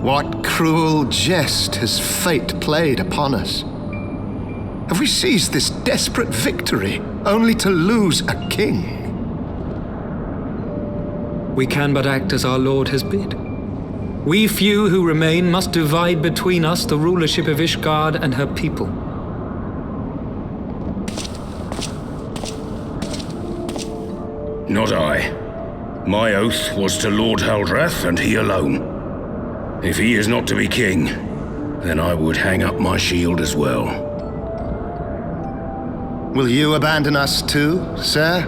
What cruel jest has fate played upon us? Have we seized this desperate victory only to lose a king? We can but act as our lord has bid. We few who remain must divide between us the rulership of Ishgard and her people. Not I. My oath was to Lord Haldrath and he alone. If he is not to be king, then I would hang up my shield as well. Will you abandon us too, sir?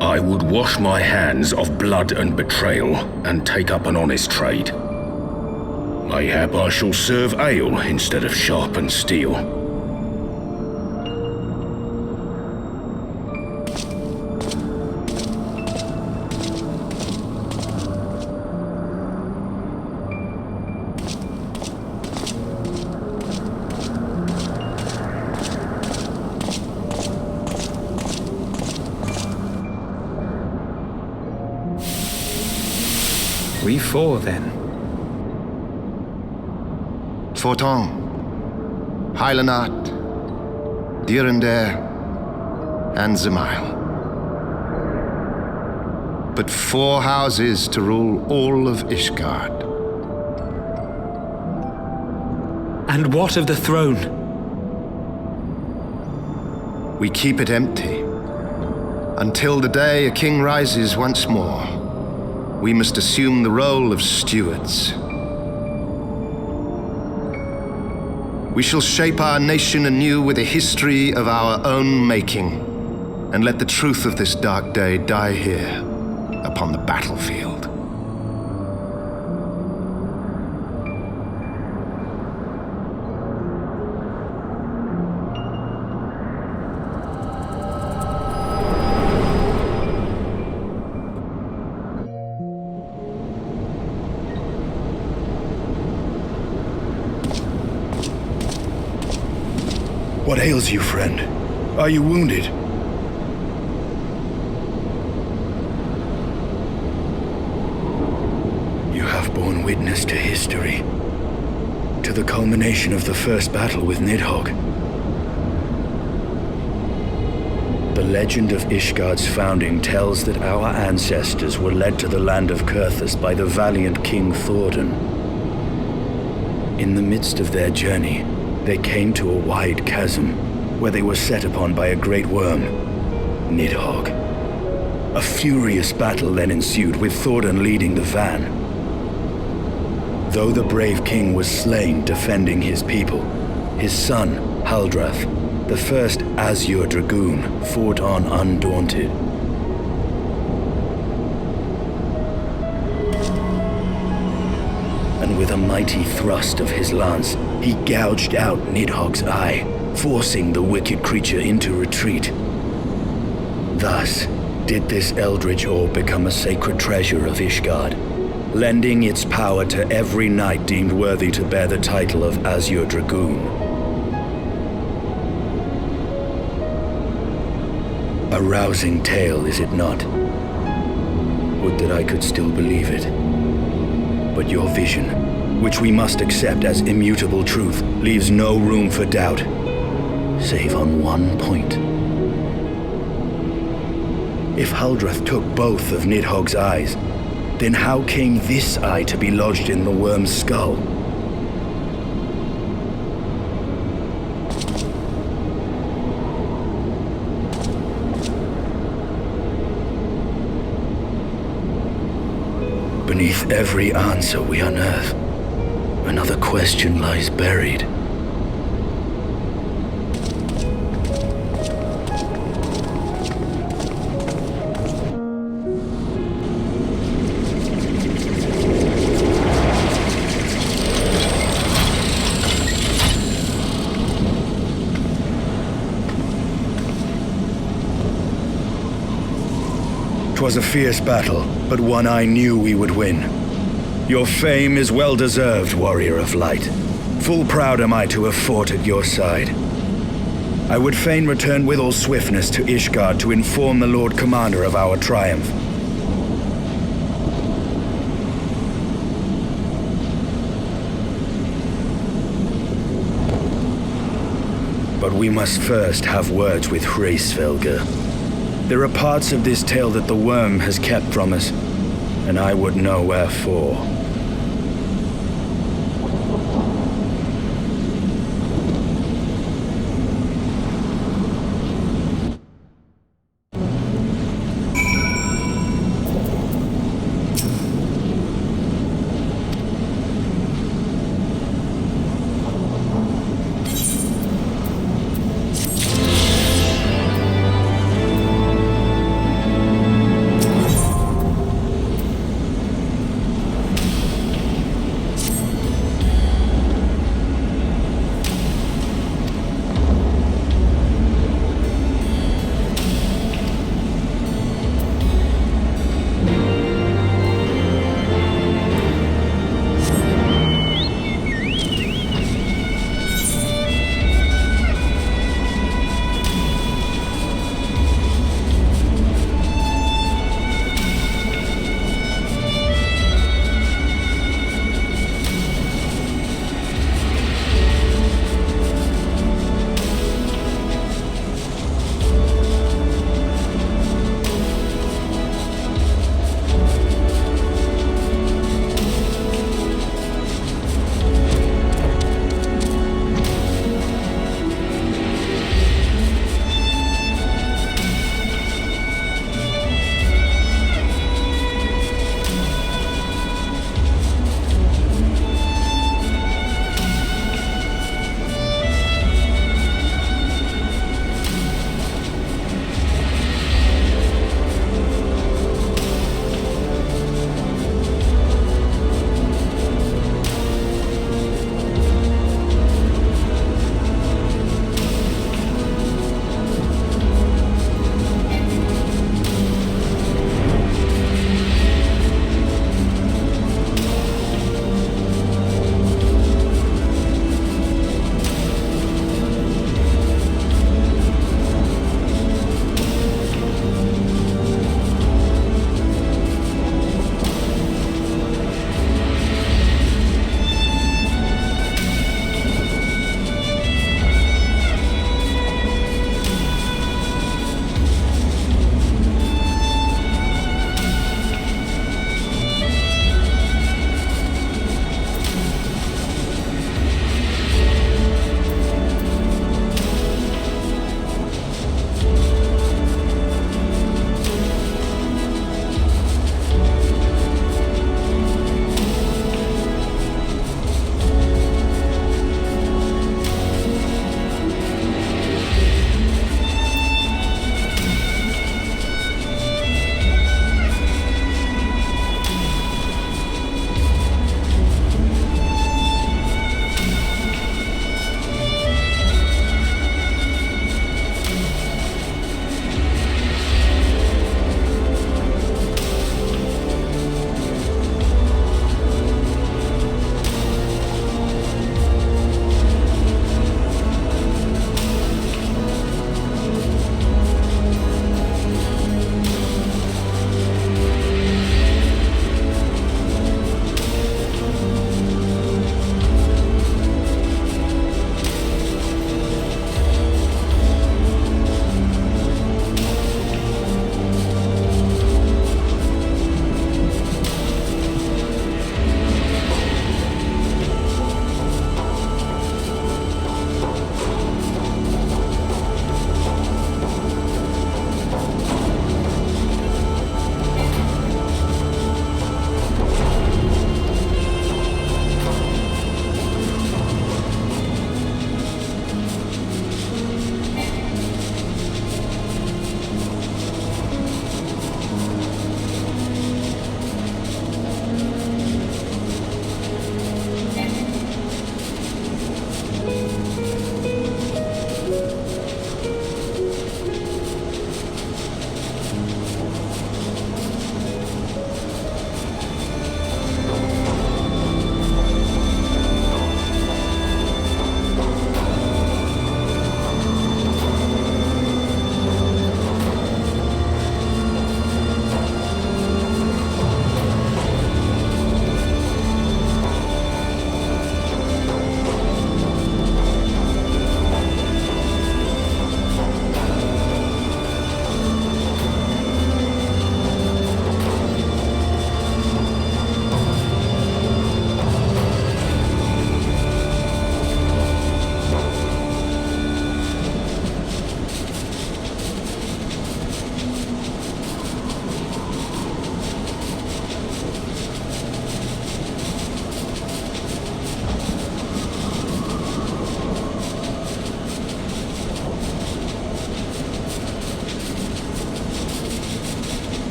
I would wash my hands of blood and betrayal and take up an honest trade. Mayhap I shall serve ale instead of sharpened steel. We four, then. Forton, Hylanat, Dyrendare, and Zemail. But 4 houses to rule all of Ishgard. And what of the throne? We keep it empty. Until the day a king rises once more, we must assume the role of stewards. We shall shape our nation anew with a history of our own making, and let the truth of this dark day die here, upon the battlefield. What ails you, friend? Are you wounded? You have borne witness to history, to the culmination of the first battle with Nidhogg. The legend of Ishgard's founding tells that our ancestors were led to the land of Kurthus by the valiant King Thordan. In the midst of their journey, they came to a wide chasm, where they were set upon by a great worm, Nidhogg. A furious battle then ensued, with Thordan leading the van. Though the brave king was slain defending his people, his son, Haldrath, the first Azure Dragoon, fought on undaunted. And with a mighty thrust of his lance, he gouged out Nidhogg's eye, forcing the wicked creature into retreat. Thus did this eldritch orb become a sacred treasure of Ishgard, lending its power to every knight deemed worthy to bear the title of Azure Dragoon. A rousing tale, is it not? Would that I could still believe it. But your vision, which we must accept as immutable truth, leaves no room for doubt, save on one point. If Haldrath took both of Nidhogg's eyes, then how came this eye to be lodged in the worm's skull? Beneath every answer we unearth, another question lies buried. Twas a fierce battle, but one I knew we would win. Your fame is well deserved, warrior of light. Full proud am I to have fought at your side. I would fain return with all swiftness to Ishgard to inform the Lord Commander of our triumph. But we must first have words with Hraesvelgr. There are parts of this tale that the worm has kept from us, and I would know wherefore.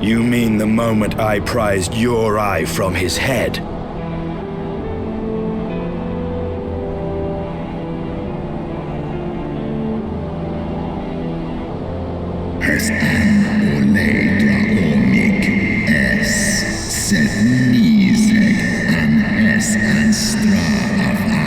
You mean the moment I prized your eye from his head? Has an oledra omik es sed niseg an es an stra av an.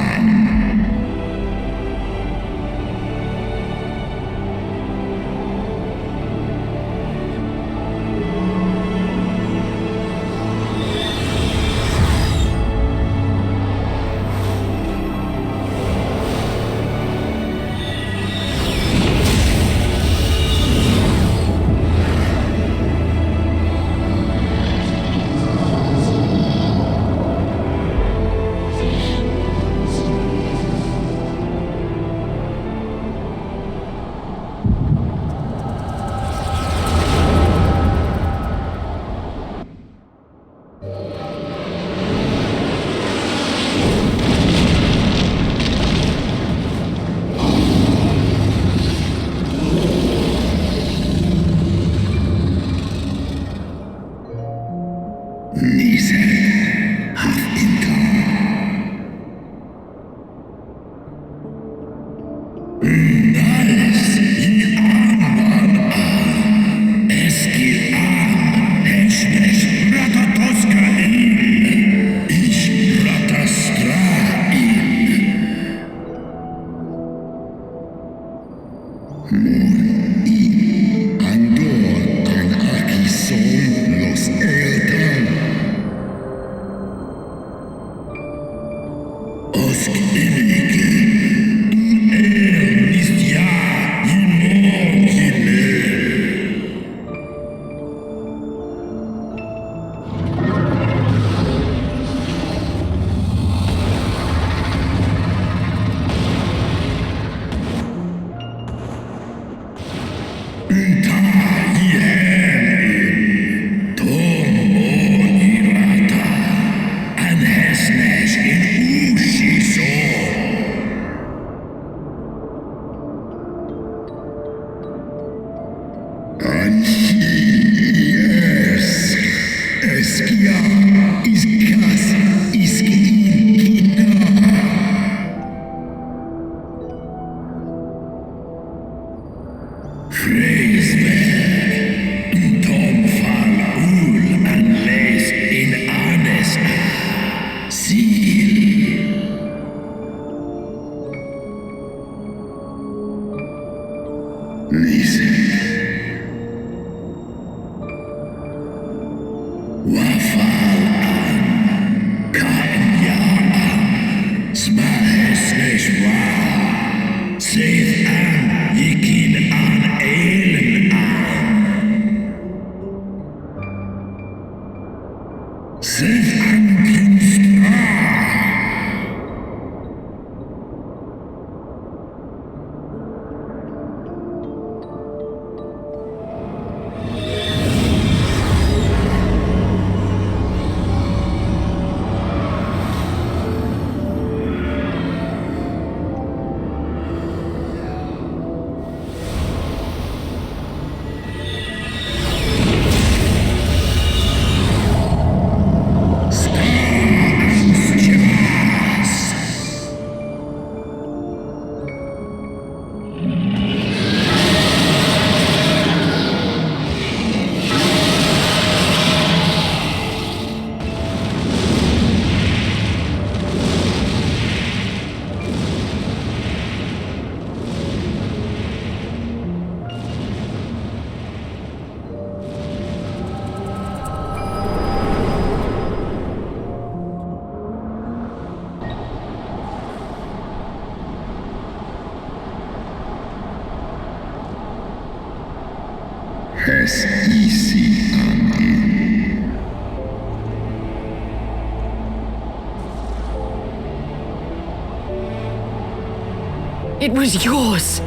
It was yours.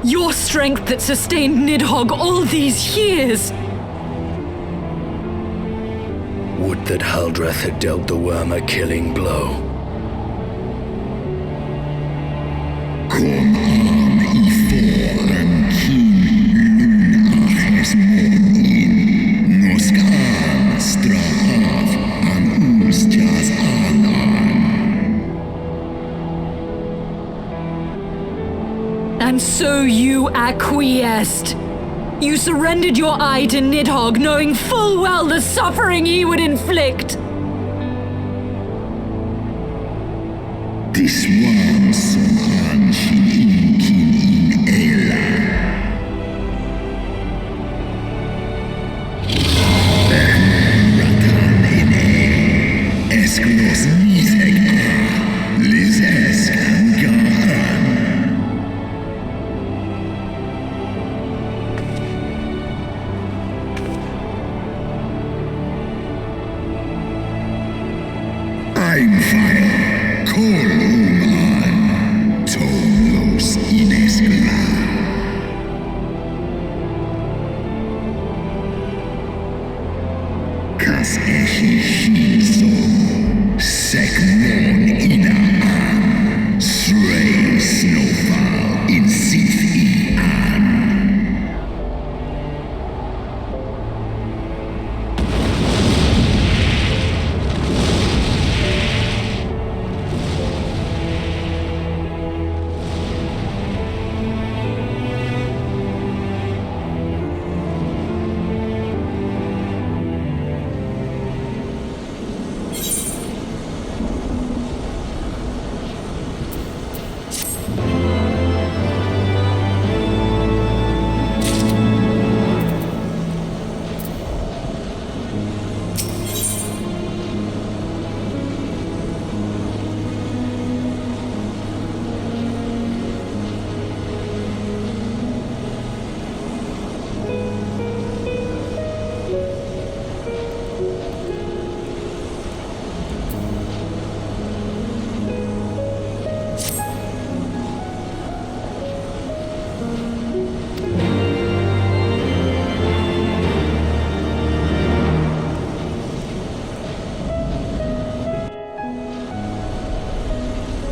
Your strength that sustained Nidhogg all these years. Would that Haldreth had dealt the worm a killing blow. Kom an i fåren King Luna Hästmån in. And so you acquiesced. You surrendered your eye to Nidhogg, knowing full well the suffering he would inflict. This one somehow in Ela. Ratan ene, esklos niseg a, lises kangaan. I'm fire, call Tolos Ineskla. Kas Eshishizo Sekmon Inaan Stray Snowfall in Sith An.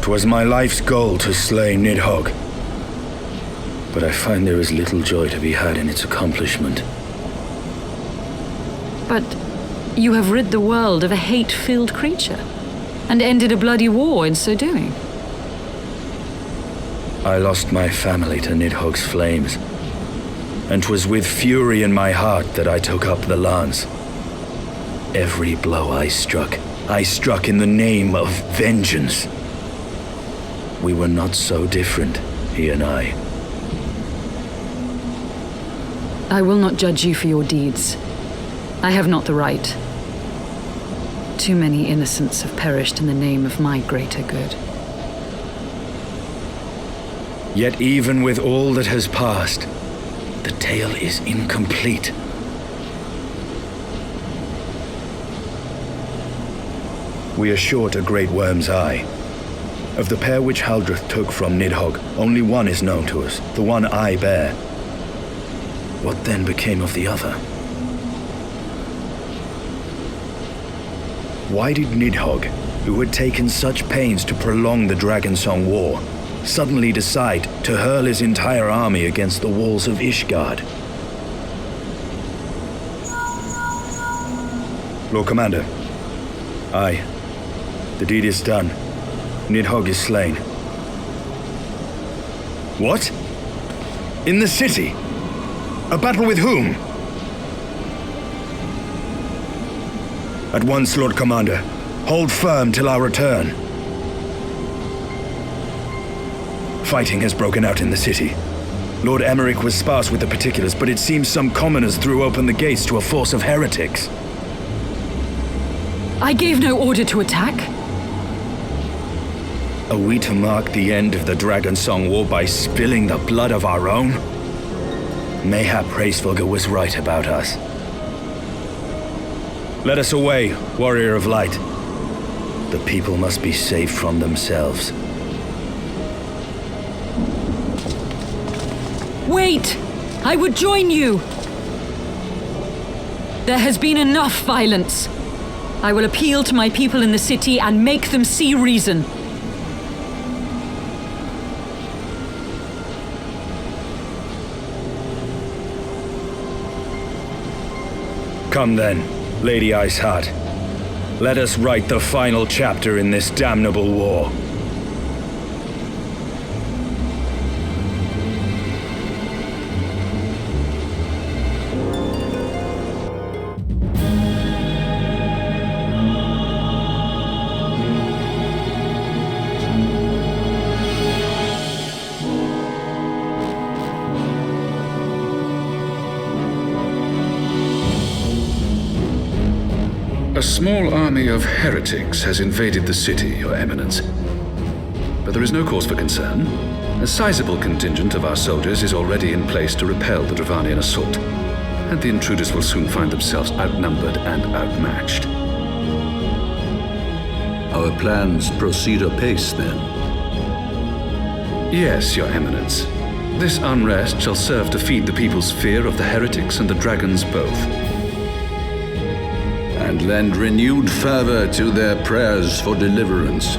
Was my life's goal to slay Nidhogg, but I find there is little joy to be had in its accomplishment. But you have rid the world of a hate-filled creature, and ended a bloody war in so doing. I lost my family to Nidhogg's flames, and 'twas with fury in my heart that I took up the lance. Every blow I struck in the name of vengeance. We were not so different, he and I. I will not judge you for your deeds. I have not the right. Too many innocents have perished in the name of my greater good. Yet even with all that has passed, the tale is incomplete. We are short a great worm's eye. Of the pair which Haldreth took from Nidhogg, only one is known to us, the one I bear. What then became of the other? Why did Nidhogg, who had taken such pains to prolong the Dragonsong War, suddenly decide to hurl his entire army against the walls of Ishgard? Lord Commander. Aye. The deed is done. Nidhogg is slain. What? In the city? A battle with whom? At once, Lord Commander. Hold firm till our return. Fighting has broken out in the city. Lord Emmerich was sparse with the particulars, but it seems some commoners threw open the gates to a force of heretics. I gave no order to attack. Are we to mark the end of the Dragonsong War by spilling the blood of our own? Mayhap Hraesvelgr was right about us. Let us away, Warrior of Light. The people must be saved from themselves. Wait! I would join you! There has been enough violence. I will appeal to my people in the city and make them see reason. Come then, Lady Iceheart. Let us write the final chapter in this damnable war. A small army of heretics has invaded the city, Your Eminence. But there is no cause for concern. A sizable contingent of our soldiers is already in place to repel the Dravanian assault, and the intruders will soon find themselves outnumbered and outmatched. Our plans proceed apace, then? Yes, Your Eminence. This unrest shall serve to feed the people's fear of the heretics and the dragons both. And lend renewed fervor to their prayers for deliverance.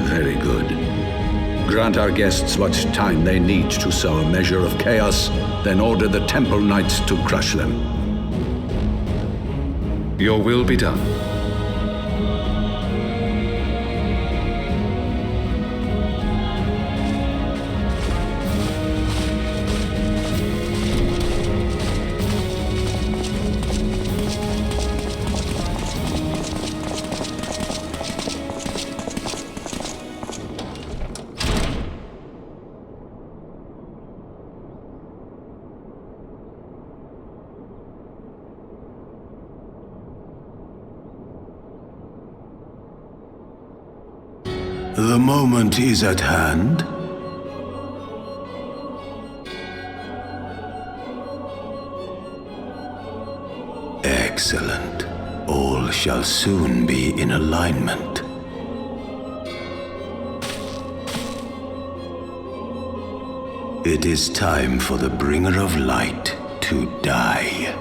Very good. Grant our guests what time they need to sow a measure of chaos, then order the Temple Knights to crush them. Your will be done. The moment is at hand. Excellent. All shall soon be in alignment. It is time for the Bringer of Light to die.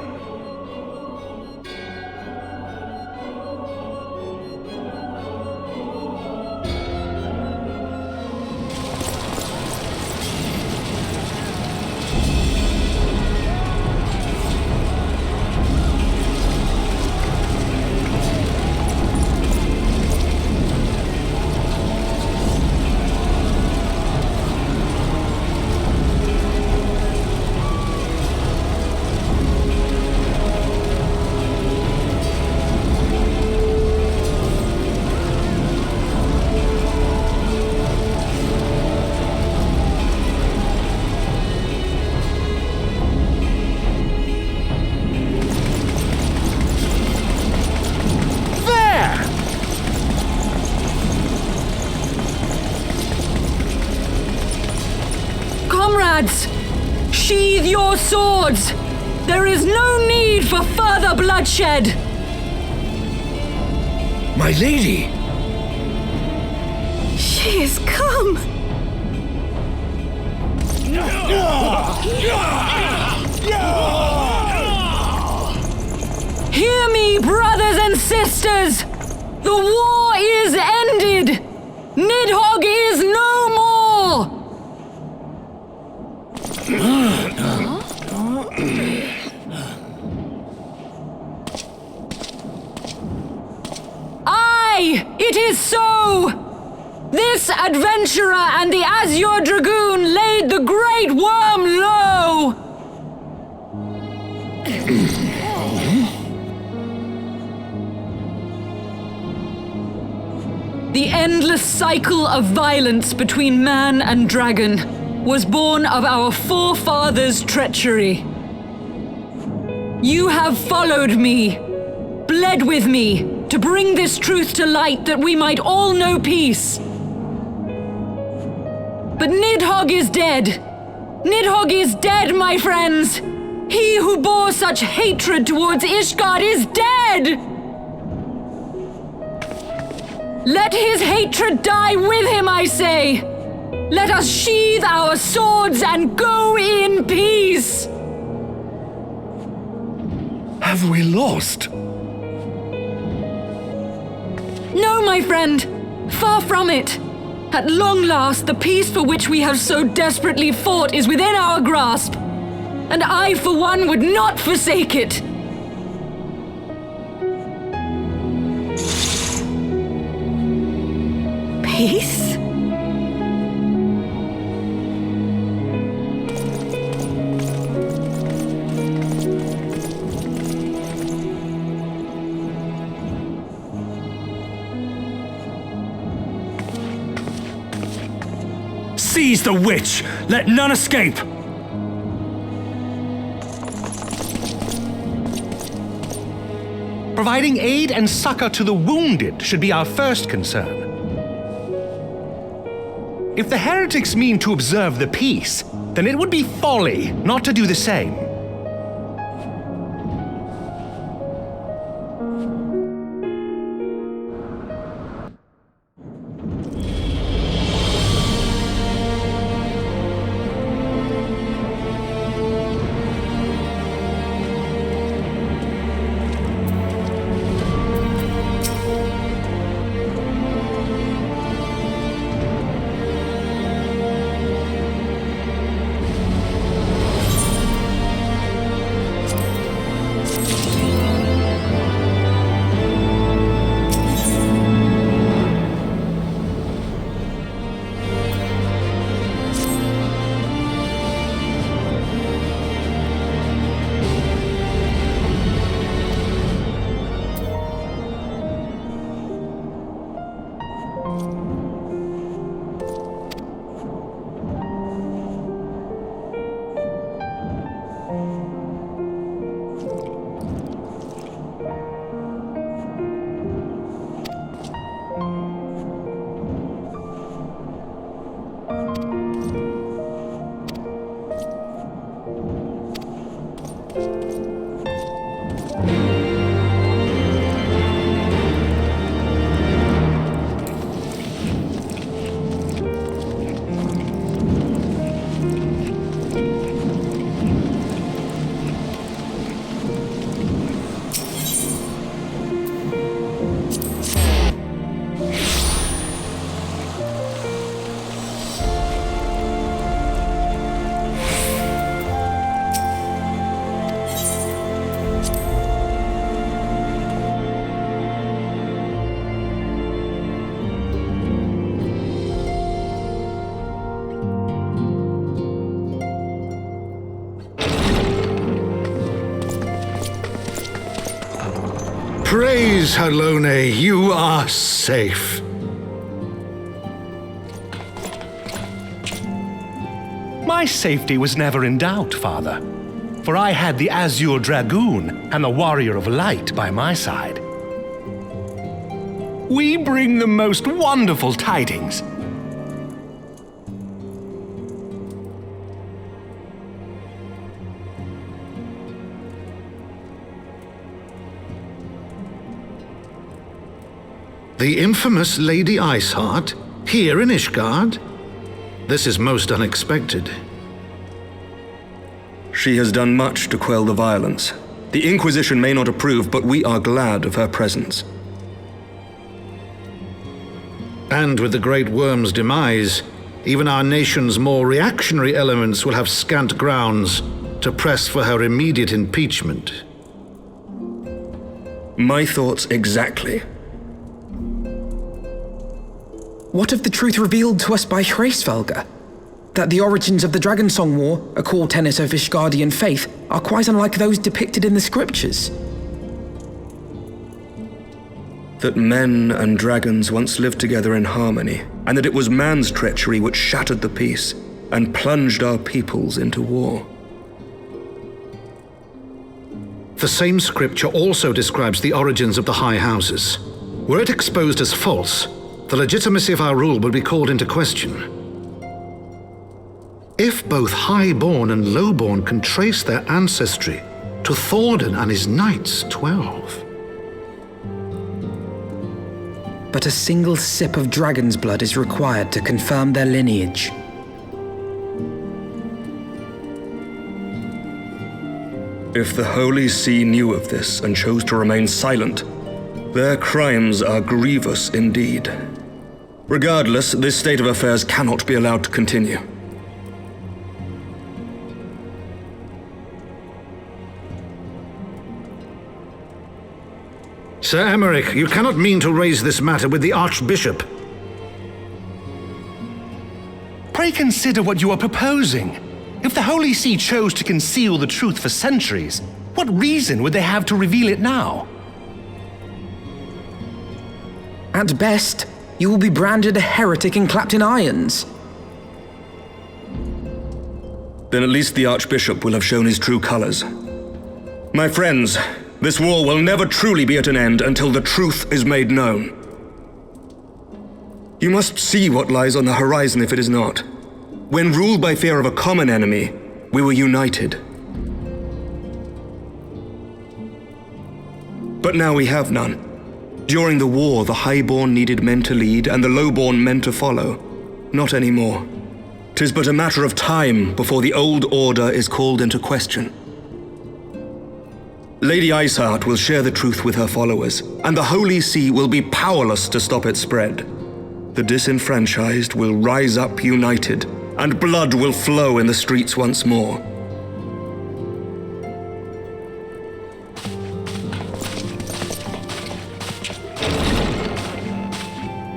Sheathe your swords! There is no need for further bloodshed! My lady! She is come! Hear me, brothers and sisters! The war is ended! Nidhogg is no more! Aye, it is so! This adventurer and the Azure Dragoon laid the Great Worm low! The endless cycle of violence between man and dragon was born of our forefathers' treachery. You have followed me, bled with me, to bring this truth to light that we might all know peace. But Nidhogg is dead. Nidhogg is dead, my friends. He who bore such hatred towards Ishgard is dead. Let his hatred die with him, I say. Let us sheathe our swords and go in peace. Have we lost? No, my friend. Far from it. At long last, the peace for which we have so desperately fought is within our grasp. And I, for one, would not forsake it. Peace? Seize the witch! Let none escape! Providing aid and succor to the wounded should be our first concern. If the heretics mean to observe the peace, then it would be folly not to do the same. Praise Halone, you are safe. My safety was never in doubt, Father, for I had the Azure Dragoon and the Warrior of Light by my side. We bring the most wonderful tidings. The infamous Lady Iceheart, here in Ishgard? This is most unexpected. She has done much to quell the violence. The Inquisition may not approve, but we are glad of her presence. And with the Great Worm's demise, even our nation's more reactionary elements will have scant grounds to press for her immediate impeachment. My thoughts exactly. What of the truth revealed to us by Hraesvelgr? That the origins of the Dragonsong War, a core tenet of Ishgardian faith, are quite unlike those depicted in the scriptures. That men and dragons once lived together in harmony, and that it was man's treachery which shattered the peace and plunged our peoples into war. The same scripture also describes the origins of the High Houses. Were it exposed as false, the legitimacy of our rule would be called into question. If both Highborn and Lowborn can trace their ancestry to Thordan and his Knights 12. But a single sip of dragon's blood is required to confirm their lineage. If the Holy See knew of this and chose to remain silent, their crimes are grievous indeed. Regardless, this state of affairs cannot be allowed to continue. Sir Emmerich, you cannot mean to raise this matter with the Archbishop. Pray consider what you are proposing. If the Holy See chose to conceal the truth for centuries, what reason would they have to reveal it now? At best, you will be branded a heretic and clapped in irons. Then at least the Archbishop will have shown his true colors. My friends, This war will never truly be at an end until the truth is made known. You must see what lies on the horizon if it is not. When ruled by fear of a common enemy, we were united. But now we have none. During the war, the highborn needed men to lead and the lowborn men to follow. Not anymore. 'Tis but a matter of time before the old order is called into question. Lady Iceheart will share the truth with her followers, and the Holy See will be powerless to stop its spread. The disenfranchised will rise up united, and blood will flow in the streets once more.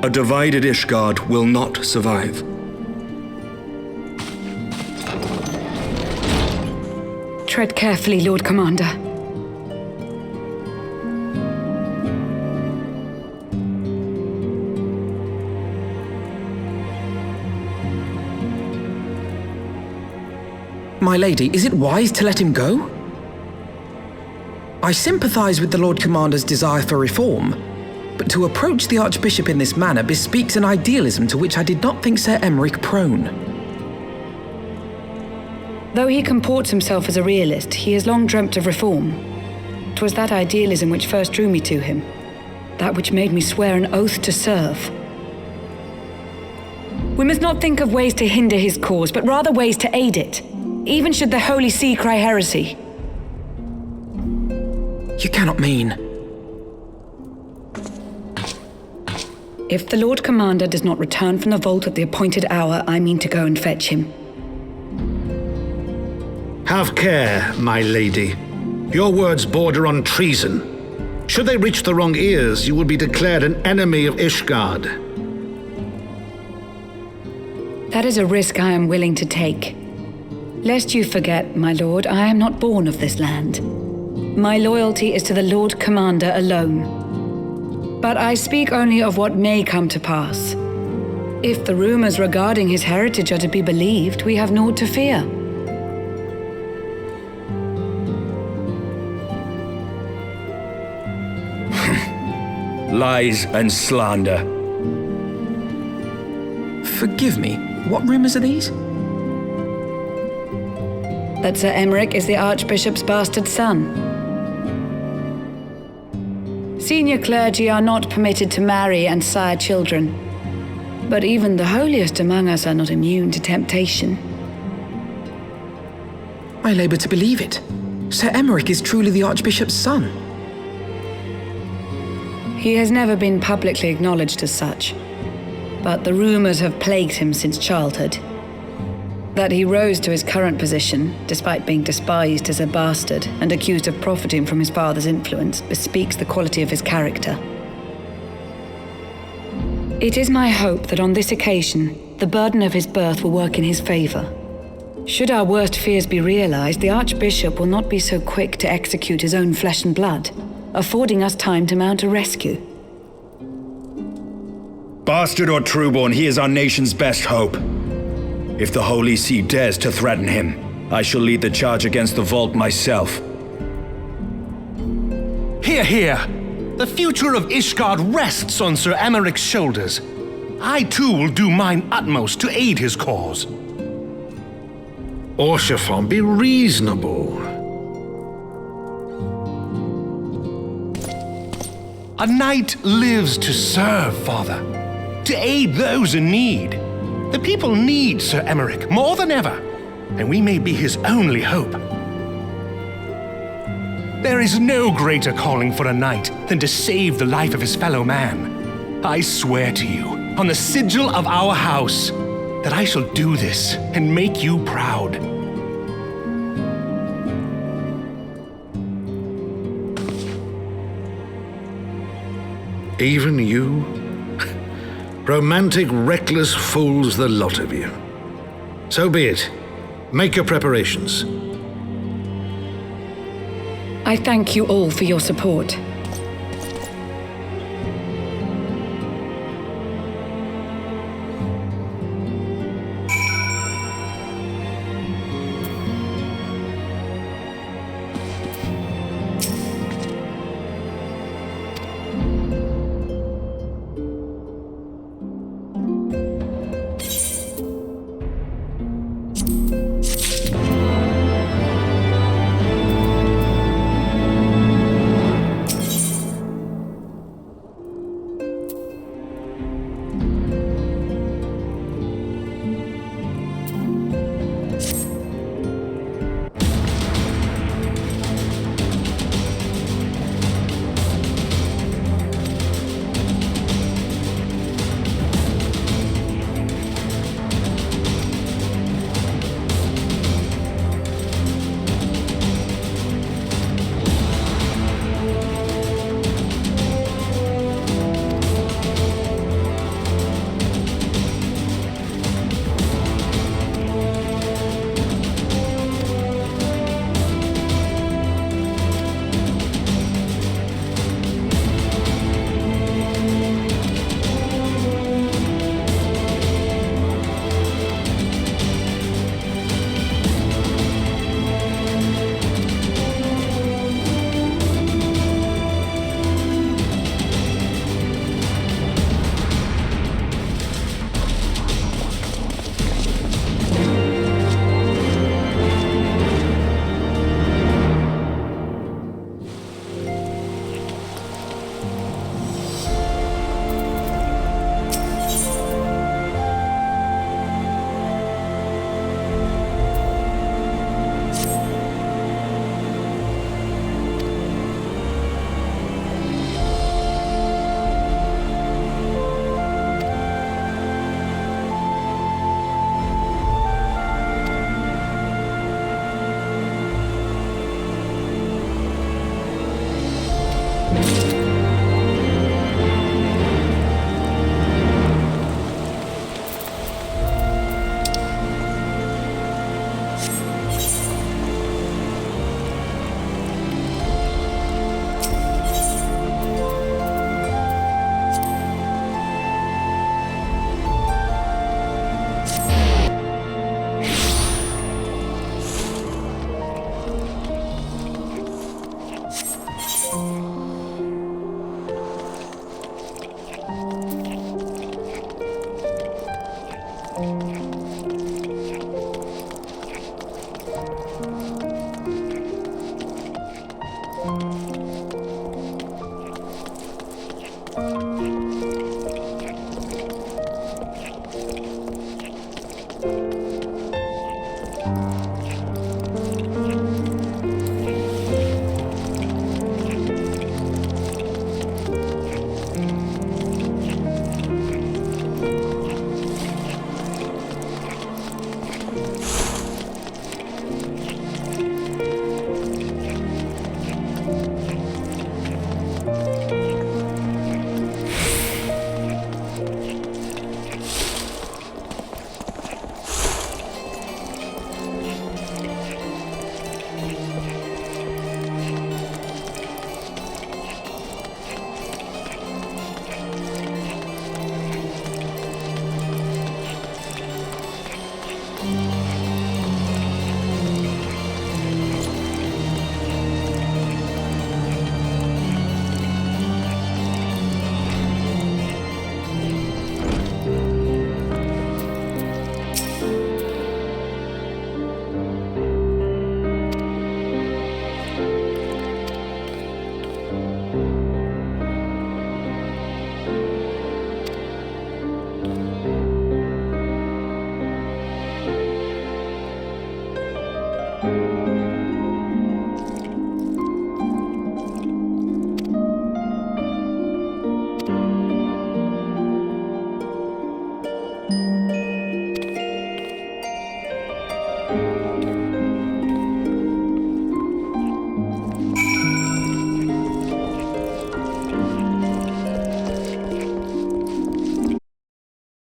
A divided Ishgard will not survive. Tread carefully, Lord Commander. My lady, is it wise to let him go? I sympathize with the Lord Commander's desire for reform, but to approach the Archbishop in this manner bespeaks an idealism to which I did not think Sir Emeric prone. Though he comports himself as a realist, he has long dreamt of reform. 'Twas that idealism which first drew me to him, that which made me swear an oath to serve. We must not think of ways to hinder his cause, but rather ways to aid it, even should the Holy See cry heresy. You cannot mean... If the Lord Commander does not return from the vault at the appointed hour, I mean to go and fetch him. Have care, my lady. Your words border on treason. Should they reach the wrong ears, you will be declared an enemy of Ishgard. That is a risk I am willing to take. Lest you forget, my lord, I am not born of this land. My loyalty is to the Lord Commander alone. But I speak only of what may come to pass. If the rumors regarding his heritage are to be believed, we have naught to fear. Lies and slander. Forgive me, what rumors are these? That Sir Emeric is the Archbishop's bastard son. Senior clergy are not permitted to marry and sire children, but even the holiest among us are not immune to temptation. I labor to believe it. Sir Emeric is truly the Archbishop's son. He has never been publicly acknowledged as such, but the rumors have plagued him since childhood. That he rose to his current position, despite being despised as a bastard and accused of profiting from his father's influence, bespeaks the quality of his character. It is my hope that on this occasion, the burden of his birth will work in his favor. Should our worst fears be realized, the Archbishop will not be so quick to execute his own flesh and blood, affording us time to mount a rescue. Bastard or trueborn, he is our nation's best hope. If the Holy See dares to threaten him, I shall lead the charge against the vault myself. Hear, hear! The future of Ishgard rests on Sir Emeric's shoulders. I too will do mine utmost to aid his cause. Orshafon, be reasonable. A knight lives to serve, Father, to aid those in need. The people need Sir Emeric more than ever, and we may be his only hope. There is no greater calling for a knight than to save the life of his fellow man. I swear to you, on the sigil of our house, that I shall do this and make you proud. Even you? Romantic, reckless fools, the lot of you. So be it. Make your preparations. I thank you all for your support.